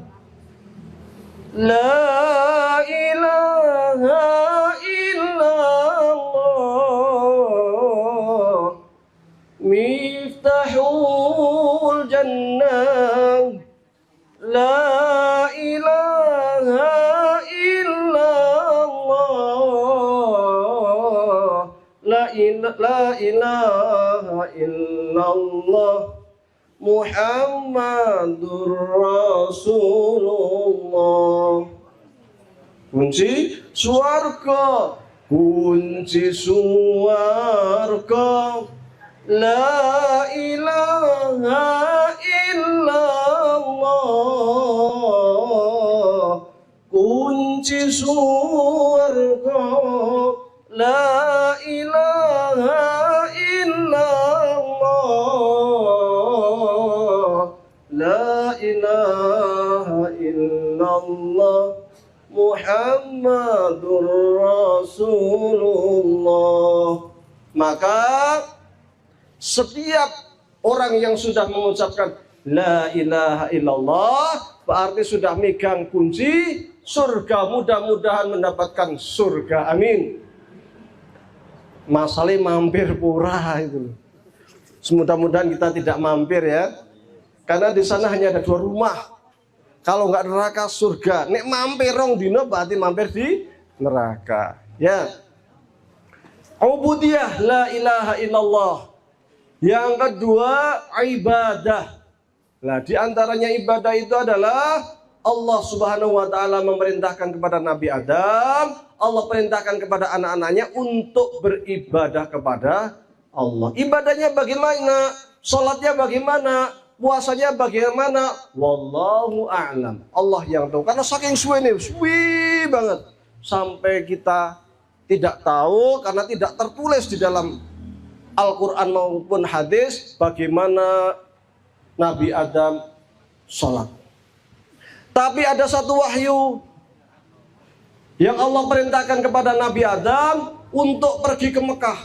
la ilaha illallah. Miftahul jannah, la ilaha la ilaha illallah Muhammadur Rasulullah. Kunci surga, kunci surga, la ilaha illallah. Kunci surga, la ilaha illallah. La ilaha illallah Muhammadur Rasulullah. Maka setiap orang yang sudah mengucapkan la ilaha illallah berarti sudah megang kunci surga. Mudah-mudahan mendapatkan surga. Amin. Masalahnya mampir pura itu. Semudah-mudahan kita tidak mampir ya. Karena di sana hanya ada 2 rumah. Kalau nggak neraka surga. Nek mampir rong dino berarti mampir di neraka. Ya. Ubudiyah la ilaha illallah. Yang kedua ibadah. Nah, di antaranya ibadah itu adalah Allah Subhanahu wa taala memerintahkan kepada Nabi Adam, Allah perintahkan kepada anak-anaknya untuk beribadah kepada Allah. Ibadahnya bagaimana? Salatnya bagaimana? Puasanya bagaimana? Wallahu a'lam. Allah yang tahu. Karena saking suwe banget sampai kita tidak tahu karena tidak tertulis di dalam Al-Qur'an maupun hadis bagaimana Nabi Adam salat. Tapi ada satu wahyu yang Allah perintahkan kepada Nabi Adam untuk pergi ke Mekah.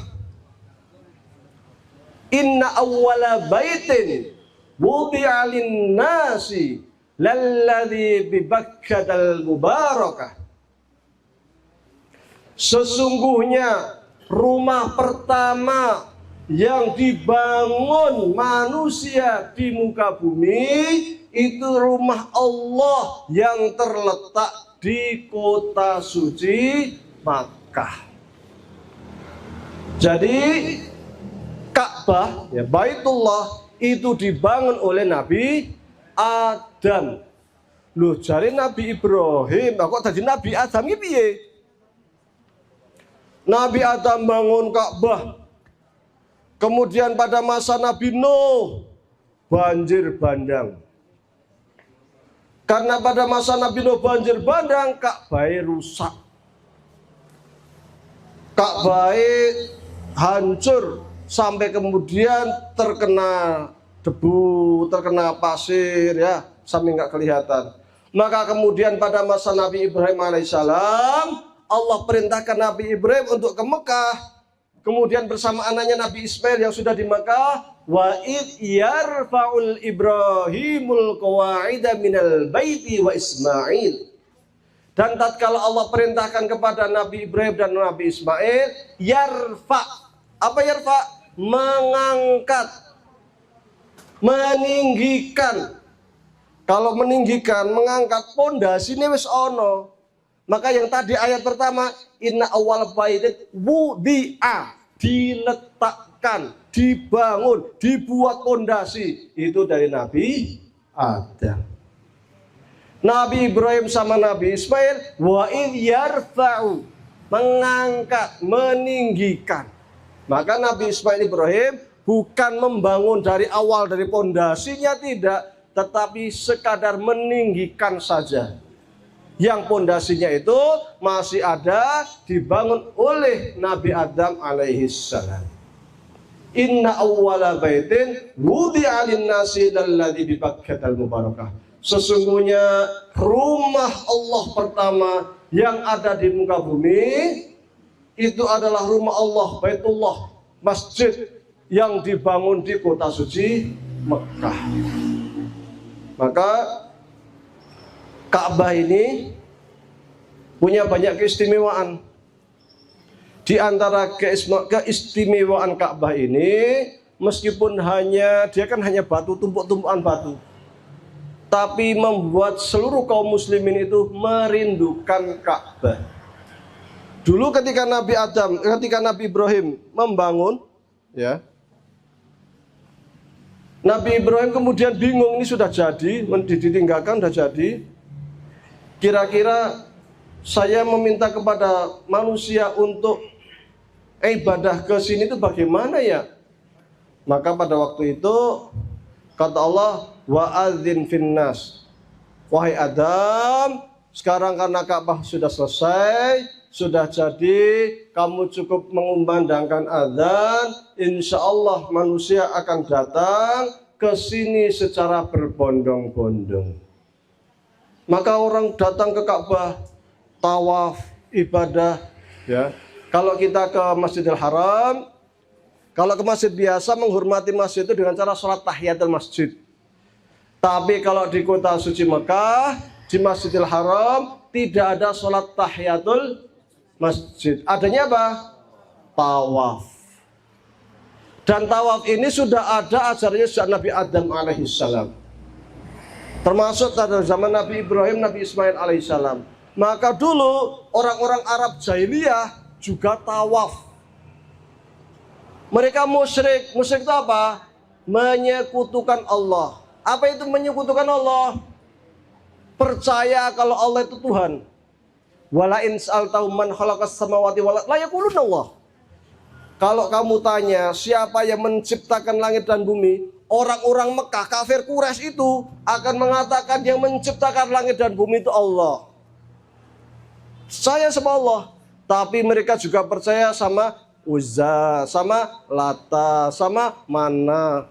Inna awwala baitin wudi'a lin-nasi lalladzi bi Bakkahal mubarakah. Sesungguhnya rumah pertama yang dibangun manusia di muka bumi itu rumah Allah yang terletak di kota suci Makkah. Jadi Ka'bah, ya, Baitullah itu dibangun oleh Nabi Adam. Loh, jare Nabi Ibrahim, kok tadi Nabi Adam iki piye? Nabi Adam bangun Ka'bah. Kemudian pada masa Nabi Nuh banjir bandang. Karena pada masa Nabi Nuh banjir bandang, Ka'bah rusak. Ka'bah hancur sampai kemudian terkena debu, terkena pasir, ya, sampai nggak kelihatan. Maka kemudian pada masa Nabi Ibrahim alaihissalam, Allah perintahkan Nabi Ibrahim untuk ke Mekah. Kemudian bersama anaknya Nabi Ismail yang sudah di Mekah, wa id yarfa'ul Ibrahimul qawa'ida minal baiti wa Ismail. Dan tatkala Allah perintahkan kepada Nabi Ibrahim dan Nabi Ismail, yarfa'. Apa yarfa'? Mengangkat, meninggikan. Kalau meninggikan, mengangkat pondasi ini wis ono. Maka yang tadi ayat pertama, inna awwal baitin wudi'a, diletakkan, dibangun, dibuat pondasi, itu dari Nabi Adam. Nabi Ibrahim sama Nabi Ismail, wa idh yarfa'u, mengangkat, meninggikan. Maka Nabi Ismail Ibrahim bukan membangun dari awal, dari pondasinya, tidak, tetapi sekadar meninggikan saja. Yang pondasinya itu masih ada, dibangun oleh Nabi Adam alaihissalam. Inna awwala baitin wudi'a lin-nasi lalladzi bi Bakkatal mubarakah. Sesungguhnya rumah Allah pertama yang ada di muka bumi itu adalah rumah Allah, Baitullah, masjid yang dibangun di kota suci Mekah. Maka Ka'bah ini punya banyak keistimewaan. Di antara keistimewaan Ka'bah ini, meskipun dia kan hanya batu, tumpuk-tumpukan batu, tapi membuat seluruh kaum muslimin itu merindukan Ka'bah. Dulu ketika Nabi Ibrahim membangun, ya, Nabi Ibrahim kemudian bingung, ini sudah jadi, ditinggalkan, sudah jadi. Kira-kira saya meminta kepada manusia untuk ibadah ke sini itu bagaimana ya? Maka pada waktu itu kata Allah, wa'adzin finnas, wahai Adam, sekarang karena Ka'bah sudah selesai, sudah jadi, kamu cukup mengumandangkan adzan, insya Allah manusia akan datang ke sini secara berbondong-bondong. Maka orang datang ke Ka'bah, tawaf, ibadah, ya. Kalau kita ke Masjidil Haram, kalau ke masjid biasa menghormati masjid itu dengan cara sholat tahiyatul masjid. Tapi kalau di kota suci Mekah, di Masjidil Haram tidak ada sholat tahiyatul masjid. Adanya apa? Tawaf. Dan tawaf ini sudah ada ajarannya sejak Nabi Adam alaihissalam. Termasuk pada zaman Nabi Ibrahim, Nabi Ismail alaihissalam. Maka dulu orang-orang Arab jahiliyah juga tawaf. Mereka musyrik. Musyrik itu apa? Menyekutukan Allah. Apa itu menyekutukan Allah? Percaya kalau Allah itu Tuhan. Wala in sa'altahum man khalaqas samawati wal arda la yaquluna Allah. Kalau kamu tanya siapa yang menciptakan langit dan bumi, orang-orang Mekah kafir Quraisy itu akan mengatakan yang menciptakan langit dan bumi itu Allah. Saya sama Allah, tapi mereka juga percaya sama Uzza, sama Lata, sama Mana,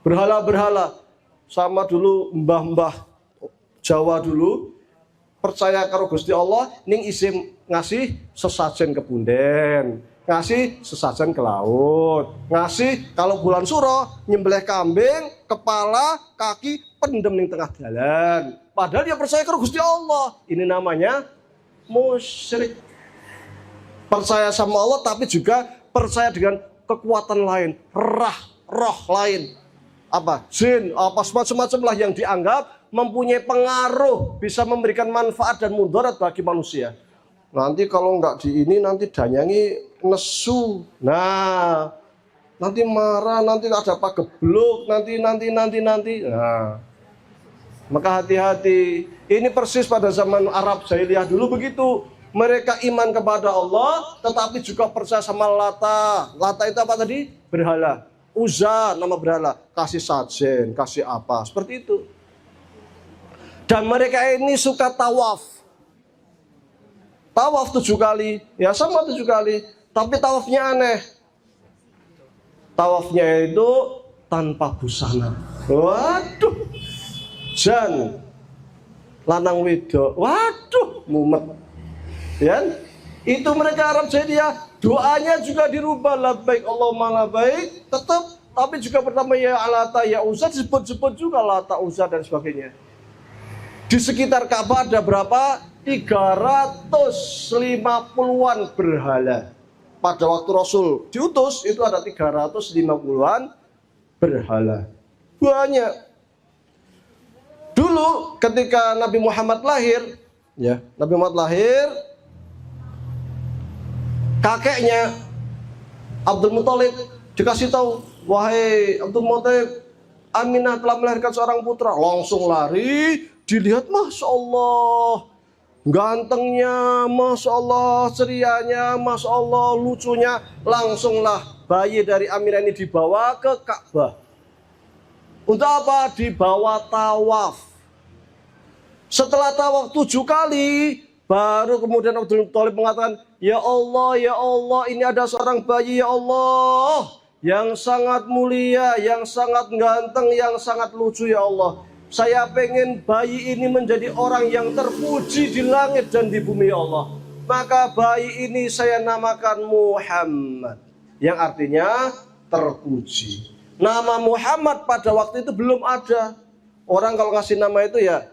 berhala-berhala. Sama dulu mbah-mbah Jawa dulu percaya karo Gusti Allah ning isim ngasih sesajen ke punden, ngasih sesajen ke laut, ngasih kalau bulan suro nyembelih kambing, kepala, kaki pendem ning tengah jalan. Padahal dia percaya karo Gusti Allah. Ini namanya musyrik. Percaya sama Allah tapi juga percaya dengan kekuatan lain, roh lain. Apa? Jin, apa semacam lah yang dianggap mempunyai pengaruh, bisa memberikan manfaat dan mudarat bagi manusia. Nanti kalau nggak di ini nanti danyangi nesu. Nah, nanti marah, nanti ada pagebluk, nanti. Nah, maka hati-hati. Ini persis pada zaman Arab Jahiliyah dulu begitu. Mereka iman kepada Allah, tetapi juga percaya sama Lata. Lata itu apa tadi? Berhala. Uzza, nama berhala. Kasih sajen, kasih apa, seperti itu. Dan mereka ini suka tawaf. Tawaf 7 kali, ya sama 7 kali. Tapi tawafnya aneh. Tawafnya itu tanpa busana. Waduh. Jan lanang wedok. Waduh, mumet. Ya. Itu mereka Arab Jahiliyah, doanya juga dirubah, labbaik Allahumma labbaik, tetap, tapi juga pertama ya Lata ya Uzza, disebut-sebut juga Lata Uzza dan sebagainya. Di sekitar Ka'bah ada berapa? 350-an berhala. Pada waktu Rasul diutus itu ada 350-an berhala. Banyak. Dulu ketika Nabi Muhammad lahir, ya, Nabi Muhammad lahir, kakeknya Abdul Muthalib dikasih tahu, wahai Abdul Muthalib, Aminah telah melahirkan seorang putra. Langsung lari, dilihat, Masya Allah, gantengnya, Masya Allah, cerianya, Masya Allah, lucunya. Langsunglah bayi dari Aminah ini dibawa ke Ka'bah. Untuk apa? Dibawa tawaf. Setelah tawaf 7 kali, baru kemudian Abdul Muthalib mengatakan, ya Allah, ini ada seorang bayi, ya Allah, yang sangat mulia, yang sangat ganteng, yang sangat lucu, ya Allah. Saya pengen bayi ini menjadi orang yang terpuji di langit dan di bumi, ya Allah. Maka bayi ini saya namakan Muhammad, yang artinya terpuji. Nama Muhammad pada waktu itu belum ada. Orang kalau ngasih nama itu ya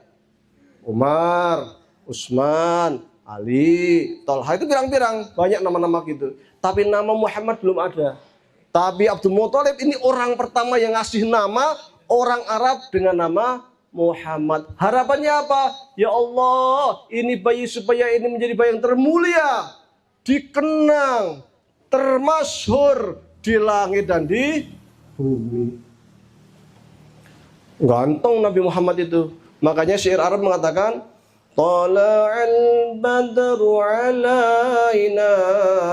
Umar, Utsman, Ali, Tolha, itu pirang-pirang, banyak nama-nama gitu. Tapi nama Muhammad belum ada. Tapi Abdul Muthalib ini orang pertama yang ngasih nama orang Arab dengan nama Muhammad. Harapannya apa? Ya Allah, ini bayi supaya ini menjadi bayi yang termulia, dikenang, termasyhur di langit dan di bumi. Ganteng Nabi Muhammad itu. Makanya syair Arab mengatakan, Tala'al badru alaina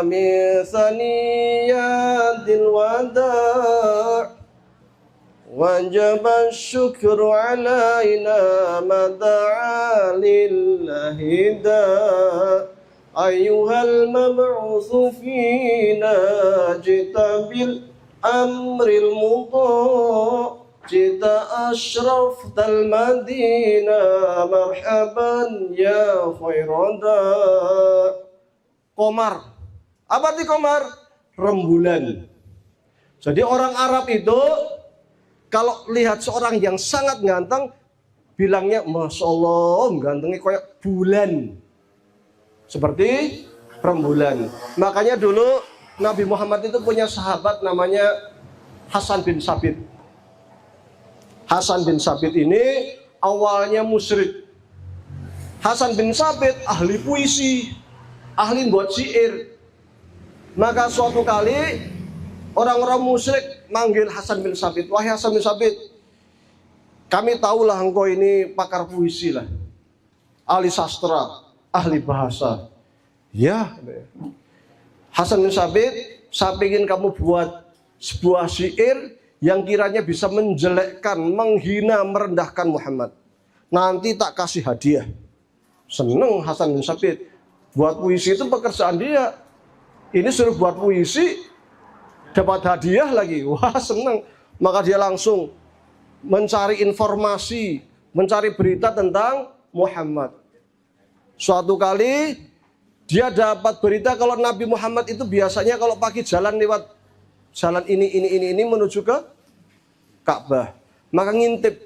min thaniyatil wada' wajaba syukru alaina mada'a lillahi da' ayyuhal mab'utsu fina jita bil amril muta' Jita ashraftal Madinah marhaban ya khairada. Komar. Apa arti komar? Rembulan. Jadi orang Arab itu kalau lihat seorang yang sangat ganteng, bilangnya Masya Allah, gantengnya kayak bulan. Seperti rembulan. Makanya dulu Nabi Muhammad itu punya sahabat namanya Hasan bin Sabit. Hasan bin Sabit ini awalnya musyrik. Hasan bin Sabit ahli puisi, ahli buat syair. Maka suatu kali orang-orang musyrik manggil Hasan bin Sabit, wahai Hasan bin Sabit, kami tahulah engkau ini pakar puisi lah, ahli sastra, ahli bahasa. Ya, Hasan bin Sabit, saya ingin kamu buat sebuah syair yang kiranya bisa menjelekkan, menghina, merendahkan Muhammad. Nanti tak kasih hadiah. Seneng Hasan bin Sabit. Buat puisi itu pekerjaan dia. Ini suruh buat puisi, dapat hadiah lagi. Wah, seneng. Maka dia langsung mencari informasi, mencari berita tentang Muhammad. Suatu kali dia dapat berita kalau Nabi Muhammad itu biasanya kalau pagi jalan lewat jalan ini menuju ke Ka'bah. Maka ngintip.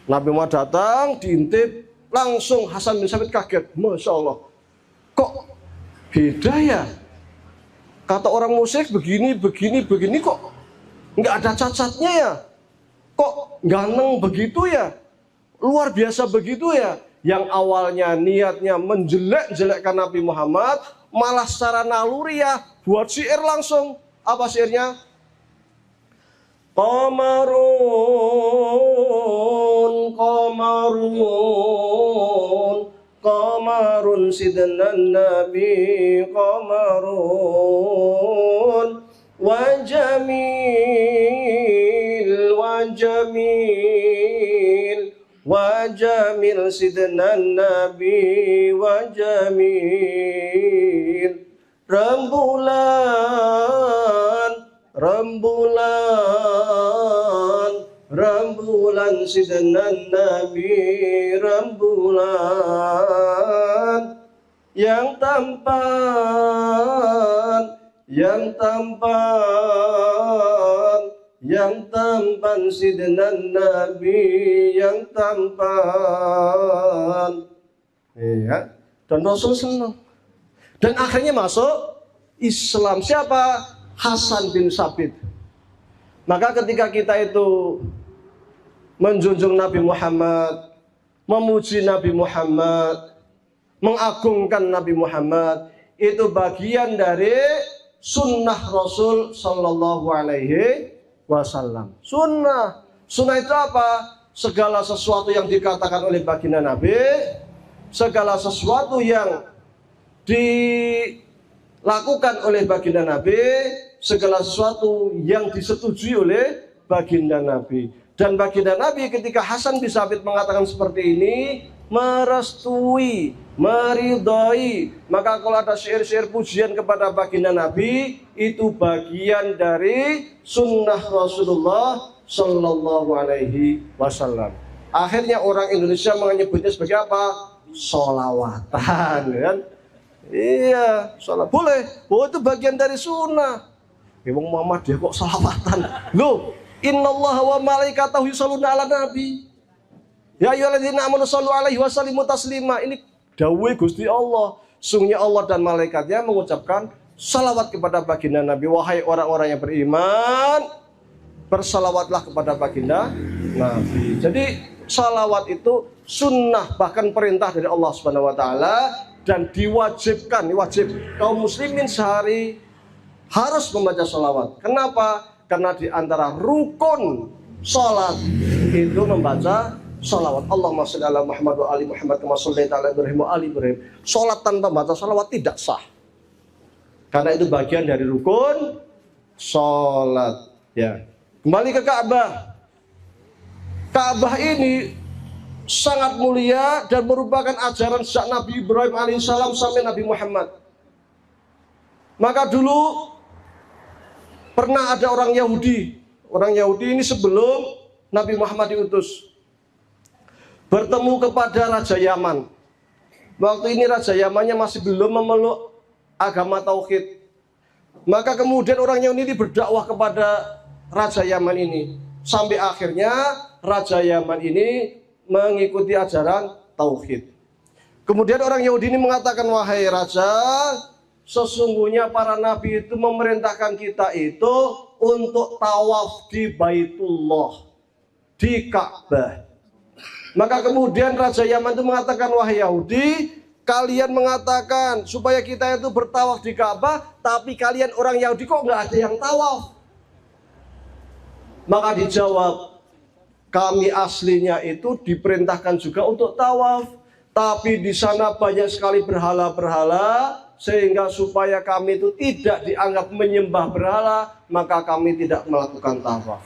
Nabi Muhammad datang, diintip, langsung Hasan bin Sabit kaget. Masya Allah, kok beda ya? Kata orang musyrik begini kok nggak ada cacatnya ya? Kok ganteng begitu ya? Luar biasa begitu ya? Yang awalnya niatnya menjelek-jelekkan Nabi Muhammad, malah secara naluriah buat syair langsung. Apa syairnya? Qamarun, qamarun, qamarun sidna nabi qamarun wa jamil, wa jamil, wa jamil sidna nabi wa jamil. Rembulan, rembulan, rembulan sidna nabi, rembulan yang tampan, yang tampan, yang tampan sidna nabi, yang tampan. Iya, dan Rasul senang. Dan akhirnya masuk Islam. Siapa? Hasan bin Sabit. Maka ketika kita itu menjunjung Nabi Muhammad, memuji Nabi Muhammad, mengagungkan Nabi Muhammad, itu bagian dari sunnah Rasul Sallallahu Alaihi Wasallam. Sunnah. Sunnah itu apa? Segala sesuatu yang dikatakan oleh baginda Nabi, segala sesuatu yang dilakukan oleh baginda Nabi, segala sesuatu yang disetujui oleh baginda Nabi. Dan baginda Nabi ketika Hasan bin Sabit mengatakan seperti ini, merestui, meridhai. Maka kalau ada syair-syair pujian kepada baginda Nabi, itu bagian dari sunnah Rasulullah Sallallahu Alaihi Wasallam. Akhirnya orang Indonesia menyebutnya sebagai apa? Sholawatan, kan? Iya, sholat boleh. Oh, itu bagian dari sunnah. Emang Muhammadiyah kok sholawatan? Loh, innallaha wa malaikatahu yusholluna ala nabi. Ya ayyuhalladzina amanu shollu alaihi wa sallimu taslima. Ini dawuh Gusti Allah. Sungguhnya Allah dan malaikatnya mengucapkan salawat kepada baginda Nabi. Wahai orang-orang yang beriman, bersalawatlah kepada baginda Nabi. Jadi salawat itu sunnah, bahkan perintah dari Allah Subhanahu wa taala. Dan diwajibkan, wajib kaum muslimin sehari harus membaca sholawat. Kenapa? Karena di antara rukun sholat itu membaca sholawat. Allahumma sholli ala Muhammad wa ali Muhammad kama shallaita ala Ibrahim wa ali Ibrahim. Sholat tanpa membaca sholawat tidak sah. Karena itu bagian dari rukun sholat. Ya. Kembali ke Ka'bah. Ka'bah ini sangat mulia dan merupakan ajaran sejak Nabi Ibrahim alaihissalam sampai Nabi Muhammad. Maka dulu pernah ada orang Yahudi. Orang Yahudi ini sebelum Nabi Muhammad diutus, bertemu kepada Raja Yaman. Waktu ini Raja Yamannya masih belum memeluk agama tauhid. Maka kemudian orang Yahudi ini berdakwah kepada Raja Yaman ini. Sampai akhirnya Raja Yaman ini mengikuti ajaran tauhid. Kemudian orang Yahudi ini mengatakan, wahai raja, sesungguhnya para nabi itu memerintahkan kita itu untuk tawaf di Baitullah, di Ka'bah. Maka kemudian Raja Yaman itu mengatakan, wahai Yahudi, kalian mengatakan supaya kita itu bertawaf di Ka'bah, tapi kalian orang Yahudi kok nggak ada yang tawaf? Maka dijawab, kami aslinya itu diperintahkan juga untuk tawaf, tapi di sana banyak sekali berhala-berhala, sehingga supaya kami itu tidak dianggap menyembah berhala, maka kami tidak melakukan tawaf.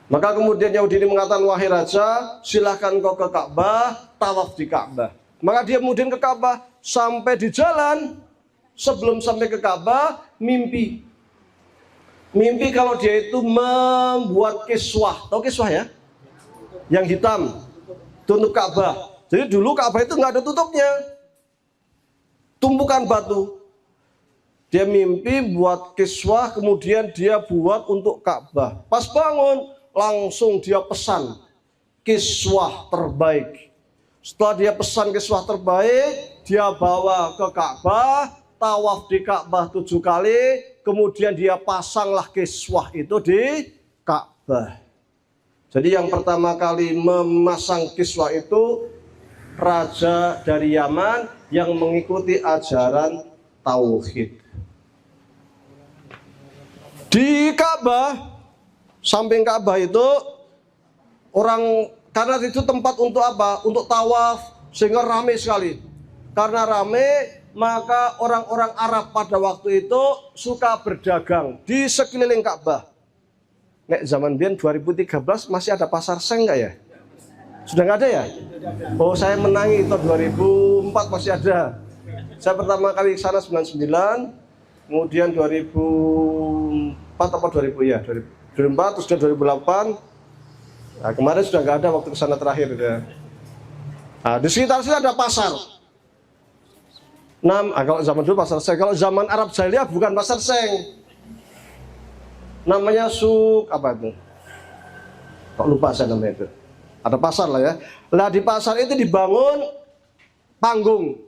Maka kemudian Yahudi ini mengatakan, wahai raja, silahkan kau ke Ka'bah, tawaf di Ka'bah. Maka dia kemudian ke Ka'bah, sampai di jalan, sebelum sampai ke Ka'bah, mimpi. Mimpi kalau dia itu membuat kiswah. Tahu kiswah ya? Yang hitam, tutup Ka'bah. Jadi dulu Ka'bah itu nggak ada tutupnya, tumpukan batu. Dia mimpi buat kiswah, kemudian dia buat untuk Ka'bah. Pas bangun, langsung dia pesan kiswah terbaik. Setelah dia pesan kiswah terbaik, dia bawa ke Ka'bah, tawaf di Ka'bah 7 kali, kemudian dia pasanglah kiswah itu di Ka'bah. Jadi yang pertama kali memasang kiswah itu raja dari Yaman yang mengikuti ajaran tauhid. Di Ka'bah Samping Ka'bah itu orang, karena itu tempat untuk apa? Untuk tawaf, sehingga ramai sekali. Karena ramai, maka orang-orang Arab pada waktu itu suka berdagang di sekeliling Ka'bah. Nek zaman biyen 2013 masih ada pasar seng nggak ya? Sudah nggak ada ya? Oh, saya menangi itu 2004 masih ada. Saya pertama kali ke sana 99, kemudian 2004 atau 2000 ya, 2004 terus 2008. Nah, kemarin sudah nggak ada waktu ke sana terakhir ya. Nah, di sekitar sini ada pasar. Kalau zaman dulu pasar seng, kalau zaman Arab Jahiliyah bukan pasar seng. Namanya suk apa itu? Kok lupa saya namanya itu. Ada pasar lah ya. Lah di pasar itu dibangun panggung.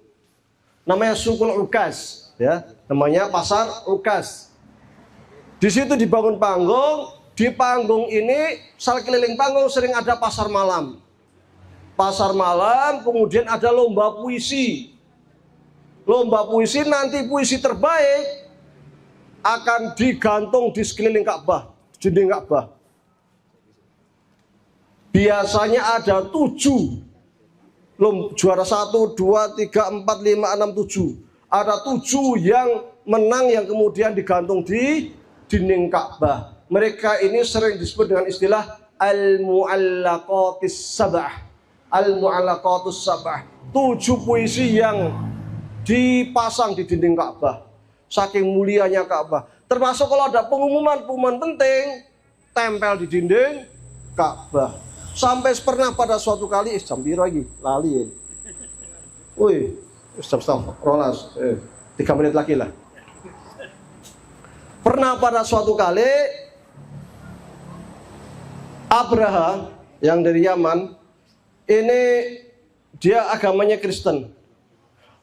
Namanya Sukul Ukas, ya. Namanya pasar Ukas. Di situ dibangun panggung. Di panggung ini, sekeliling panggung sering ada pasar malam. Pasar malam, kemudian ada lomba puisi. Lomba puisi, nanti puisi terbaik akan digantung di sekeliling Ka'bah, dinding Ka'bah. Biasanya ada 7. Juara 1, 2, 3, 4, 5, 6, 7. Ada 7 yang menang yang kemudian digantung di dinding Ka'bah. Mereka ini sering disebut dengan istilah Al-Mu'allaqatis Sab'ah. Al-Mu'allaqatus Sab'ah. 7 puisi yang dipasang di dinding Ka'bah. Saking mulianya Ka'bah. Termasuk kalau ada pengumuman penting, tempel di dinding Ka'bah. Sampai pernah pada suatu kali, jam biru lagi, lali ya. Wih, stop, rolas, 3 menit lagi lah. Pernah pada suatu kali, Abraha yang dari Yaman, ini dia agamanya Kristen.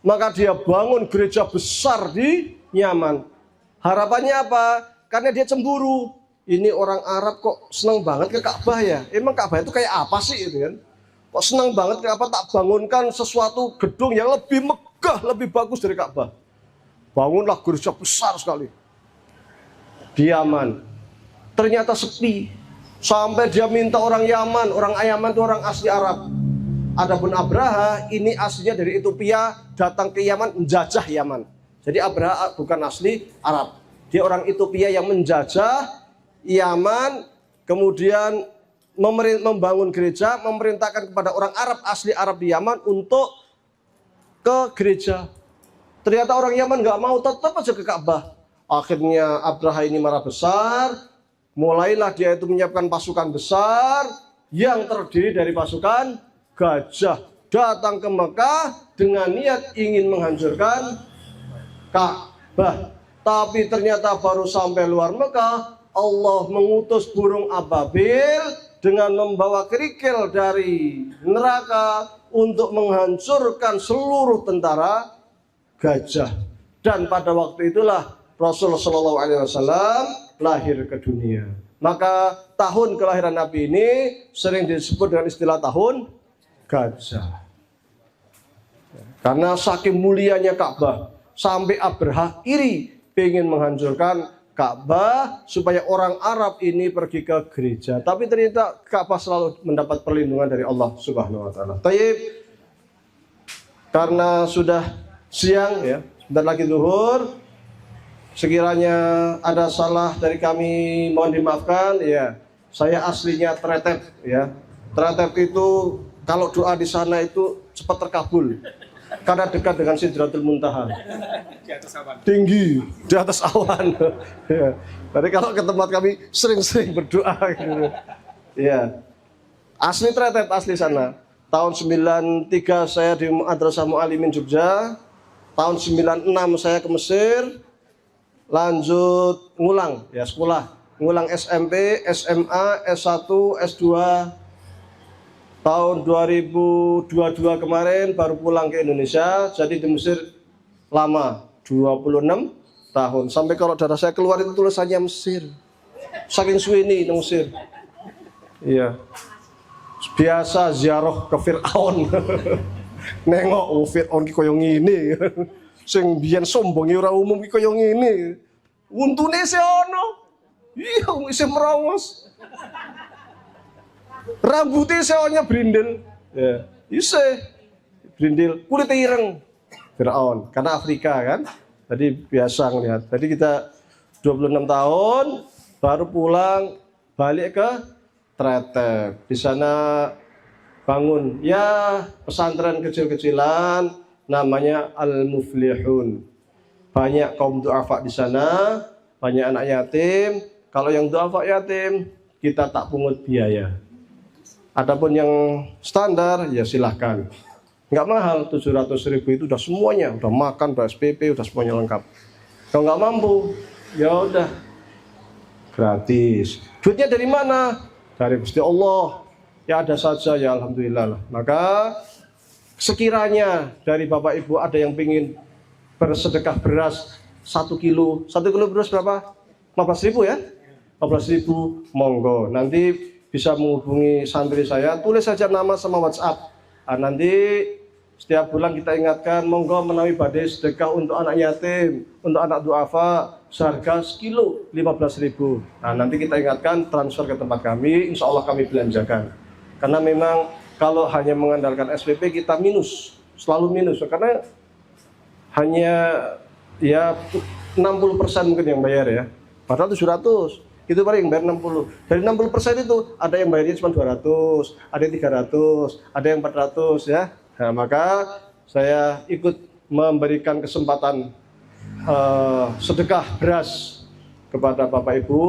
Maka dia bangun gereja besar di Yaman. Harapannya apa? Karena dia cemburu. Ini orang Arab kok senang banget ke Ka'bah ya? Emang Ka'bah itu kayak apa sih itu kan? Kok senang banget, kenapa tak bangunkan sesuatu gedung yang lebih megah, lebih bagus dari Ka'bah? Bangunlah gereja besar sekali di Yaman. Ternyata sepi. Sampai dia minta orang Yaman itu orang asli Arab. Adapun Abraha ini aslinya dari Ethiopia, datang ke Yaman menjajah Yaman. Jadi Abraha bukan asli Arab. Dia orang Ethiopia yang menjajah Yaman, kemudian membangun gereja, memerintahkan kepada orang Arab asli Arab di Yaman untuk ke gereja. Ternyata orang Yaman nggak mau, tetap aja ke Ka'bah. Akhirnya Abraha ini marah besar, mulailah dia itu menyiapkan pasukan besar yang terdiri dari pasukan gajah, datang ke Mekah dengan niat ingin menghancurkan Ka'bah. Tapi ternyata baru sampai luar Mekah, Allah mengutus burung ababil dengan membawa kerikil dari neraka untuk menghancurkan seluruh tentara gajah. Dan pada waktu itulah Rasulullah SAW lahir ke dunia. Maka tahun kelahiran Nabi ini sering disebut dengan istilah tahun gajah. Karena saking mulianya Ka'bah, sampai Abraha iri ingin menghancurkan Ka'bah supaya orang Arab ini pergi ke gereja. Tapi ternyata Ka'bah selalu mendapat perlindungan dari Allah Subhanahu wa taala. Tayyib. Karena sudah siang ya, sebentar lagi zuhur. Sekiranya ada salah dari kami mohon dimaafkan ya. Saya aslinya Tretep ya. Tretep itu kalau doa di sana itu cepat terkabul. Karena dekat dengan Sidratul Muntaha. Di atas awan. Tinggi di atas awan. Ya. Jadi kalau ke tempat kami sering-sering berdoa gitu. Ya. Asli Tretep, asli sana. Tahun 93 saya di Madrasah Mu'allimin Jogja. Tahun 96 saya ke Mesir. Lanjut ngulang ya sekolah. Ngulang SMP, SMA, S1, S2. Tahun 2022 kemarin baru pulang ke Indonesia, jadi di Mesir lama, 26 tahun. Sampai kalau darah saya keluar itu tulisannya Mesir. Saking suwini di Mesir. Iya. Biasa ziarah ke Fir'aun. Nengok Fir'aun ki koyo ngene. Sing biyen sombonge ora umum ki koyo ngene. Untune se ono. Iya, isih merongos. Rambutnya seonya brindel. Ya, isih brindel, kulitnya ireng. Firaun, karena Afrika kan. Jadi biasa ngelihat. Jadi kita 26 tahun baru pulang balik ke Tretep. Di sana bangun ya pesantren kecil-kecilan namanya Al-Muflihun. Banyak kaum duafa di sana, banyak anak yatim. Kalau yang duafa yatim kita tak pungut biaya. Adapun yang standar ya silahkan. Nggak mahal, 700.000 itu udah semuanya, udah makan, udah SPP, udah semuanya lengkap. Kalau nggak mampu, ya udah gratis. Duitnya dari mana? Dari Gusti Allah. Ya ada saja ya alhamdulillah lah. Maka sekiranya dari Bapak Ibu ada yang ingin bersedekah beras 1 kilo. 1 kilo beras berapa? 15.000 ya? 15.000, monggo. Nanti bisa menghubungi santri saya, tulis saja nama sama WhatsApp. Nah, nanti setiap bulan kita ingatkan, monggo menawi badai sedekah untuk anak yatim, untuk anak duafa, seharga sekilo 15.000. Nah, nanti kita ingatkan transfer ke tempat kami, insya Allah kami belanjakan. Karena memang kalau hanya mengandalkan SPP kita minus, selalu minus. Karena hanya ya 60% mungkin yang bayar ya. Padahal 700, itu paling yang bayar 60. Dari 60% itu ada yang bayarnya cuma 200, ada yang 300, ada yang 400 ya. Nah, maka saya ikut memberikan kesempatan sedekah beras kepada Bapak Ibu.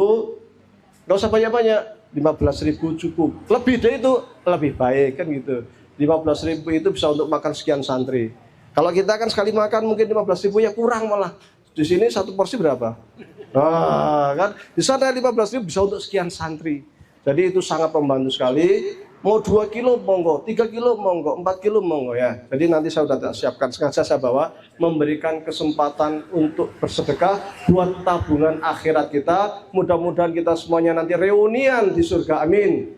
Nggak usah banyak-banyak, 15.000 cukup. Lebih dari itu lebih baik kan gitu. 15.000 itu bisa untuk makan sekian santri. Kalau kita kan sekali makan mungkin 15.000 ya kurang malah. Di sini 1 porsi berapa? Nah, kan di sana 15.000 bisa untuk sekian santri. Jadi itu sangat membantu sekali. Mau 2 kilo monggo, 3 kilo monggo, 4 kilo monggo ya. Jadi nanti saya sudah siapkan, sengaja saya bawa, memberikan kesempatan untuk bersedekah buat tabungan akhirat kita. Mudah-mudahan kita semuanya nanti reunian di surga, amin.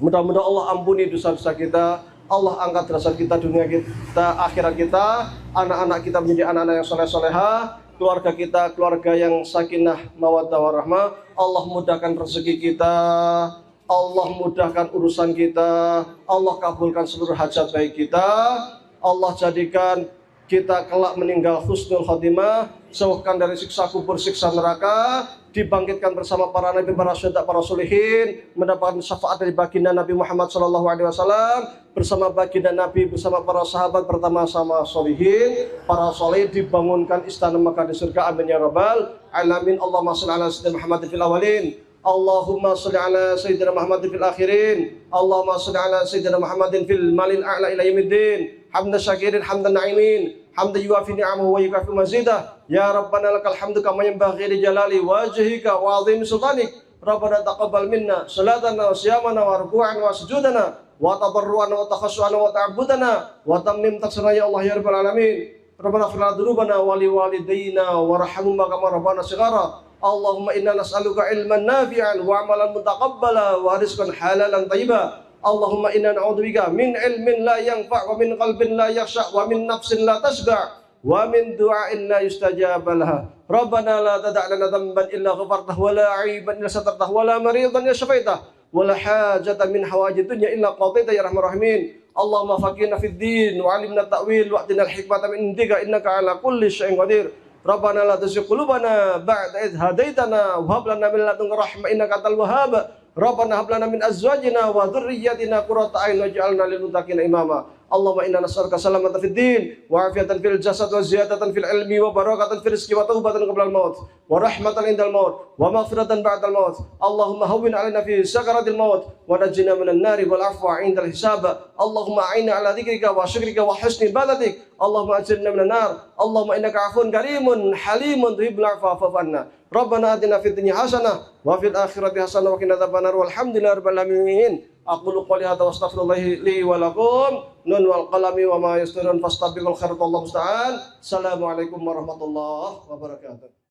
Mudah-mudahan Allah ampuni dosa-dosa kita, Allah angkat derajat kita, dunia kita, akhirat kita, anak-anak kita menjadi anak-anak yang soleh-solehah, keluarga kita, keluarga yang sakinah, mawaddah warahmah. Allah mudahkan rezeki kita, Allah mudahkan urusan kita, Allah kabulkan seluruh hajat baik kita, Allah jadikan kita kelak meninggal husnul khotimah, jauhkan dari siksa kubur, siksa neraka, dibangkitkan bersama para nabi, para syuhada, para solihin, mendapatkan syafaat dari baginda Nabi Muhammad SAW, bersama baginda Nabi, bersama para sahabat, pertama sama solihin, para solih, dibangunkan istana Makkah di surga, amin ya rabbal alamin. Allahumma sholli ala sayyidina Muhammad fil awalin, Allahumma sholli ala sayyidina Muhammad fil akhirin, Allahumma sholli ala sayyidina Muhammadin fil malil a'la ila yaumiddin, hamdan syakirin, hamdan na'imin, hamdan yuwafi ni'amahu wa yukafi mazidah. Ya Rabbana lakal hamdu kama yanbaghi li jalali wajhika wa 'azimi sultanik. Rabbana taqabbal minna salatana wa siyamana wa ruku'ana wa sujudana wa tadarruana wa takhassuana wa ta'abbudana wa tammim taqsirana ya Allah ya rabbal alamin. Rabbana ighfir lana dzunubana wa li walidayna warhamhuma kama rabbana shighara. Allahumma inna nas'aluka ilman nafi'an wa 'amalan mutaqabbala wa rizqan halalan thayyiban. Allahumma inna na'udzubika min ilmin la yanfa' wa min qalbin la yakhsha' wa min nafsin la tashba' wa min du'ain la yustajab laha. Rabbana la tada' lana dhanban illa ghafartahu wa la 'aiban illa satartahu wa la maridan ya syafaitah wa la hajatan min hawajid dunya illa qadaita ya rahman rahimin. Allahumma faqihna fid din wa 'allimna ta'wil wa atina al-hikmata min indika innaka 'ala kulli syai'in qadir. Rabbana la tuzigh qulubana ba'da idh hadaitana wa hab lana min ladunka rahmah innaka antal wahhab. Rabbana hab lana min azwajina wa dhurriyyatina qurrata a'yun waj'alna lil muttaqina imama. Allahumma inna nas'aluka salamatan fid din wa 'afiyatan fil jasad wa ziyadatan fil ilmi wa barakatan fil rizqi wa taubatan qabla al maut wa rahmatan indal maut wa maghfiratan ba'da al maut. Allahumma hawwin 'alaina fi sakaratil maut wa najjina minan nari wal 'afwa 'indal hisab. Allahumma a'inna 'ala dzikrika wa syukrika wa husni ibadatik. Allahumma ajirna minan nar. Allahumma innaka 'afuwun karimun halimun tuhibbul 'afwa fa'fu 'anna. Rabbana atina fid dunya hasanah wa fil akhirati hasanah wa qina adzabannar walhamdulillahi rabbil alamin. Aqulu qouli hadza wa astaghfirullahi li wa lakum. Nun wal qalami wa ma yasturun fastabiqul khairat wallahu musta'an. Assalamualaikum warahmatullahi wabarakatuh.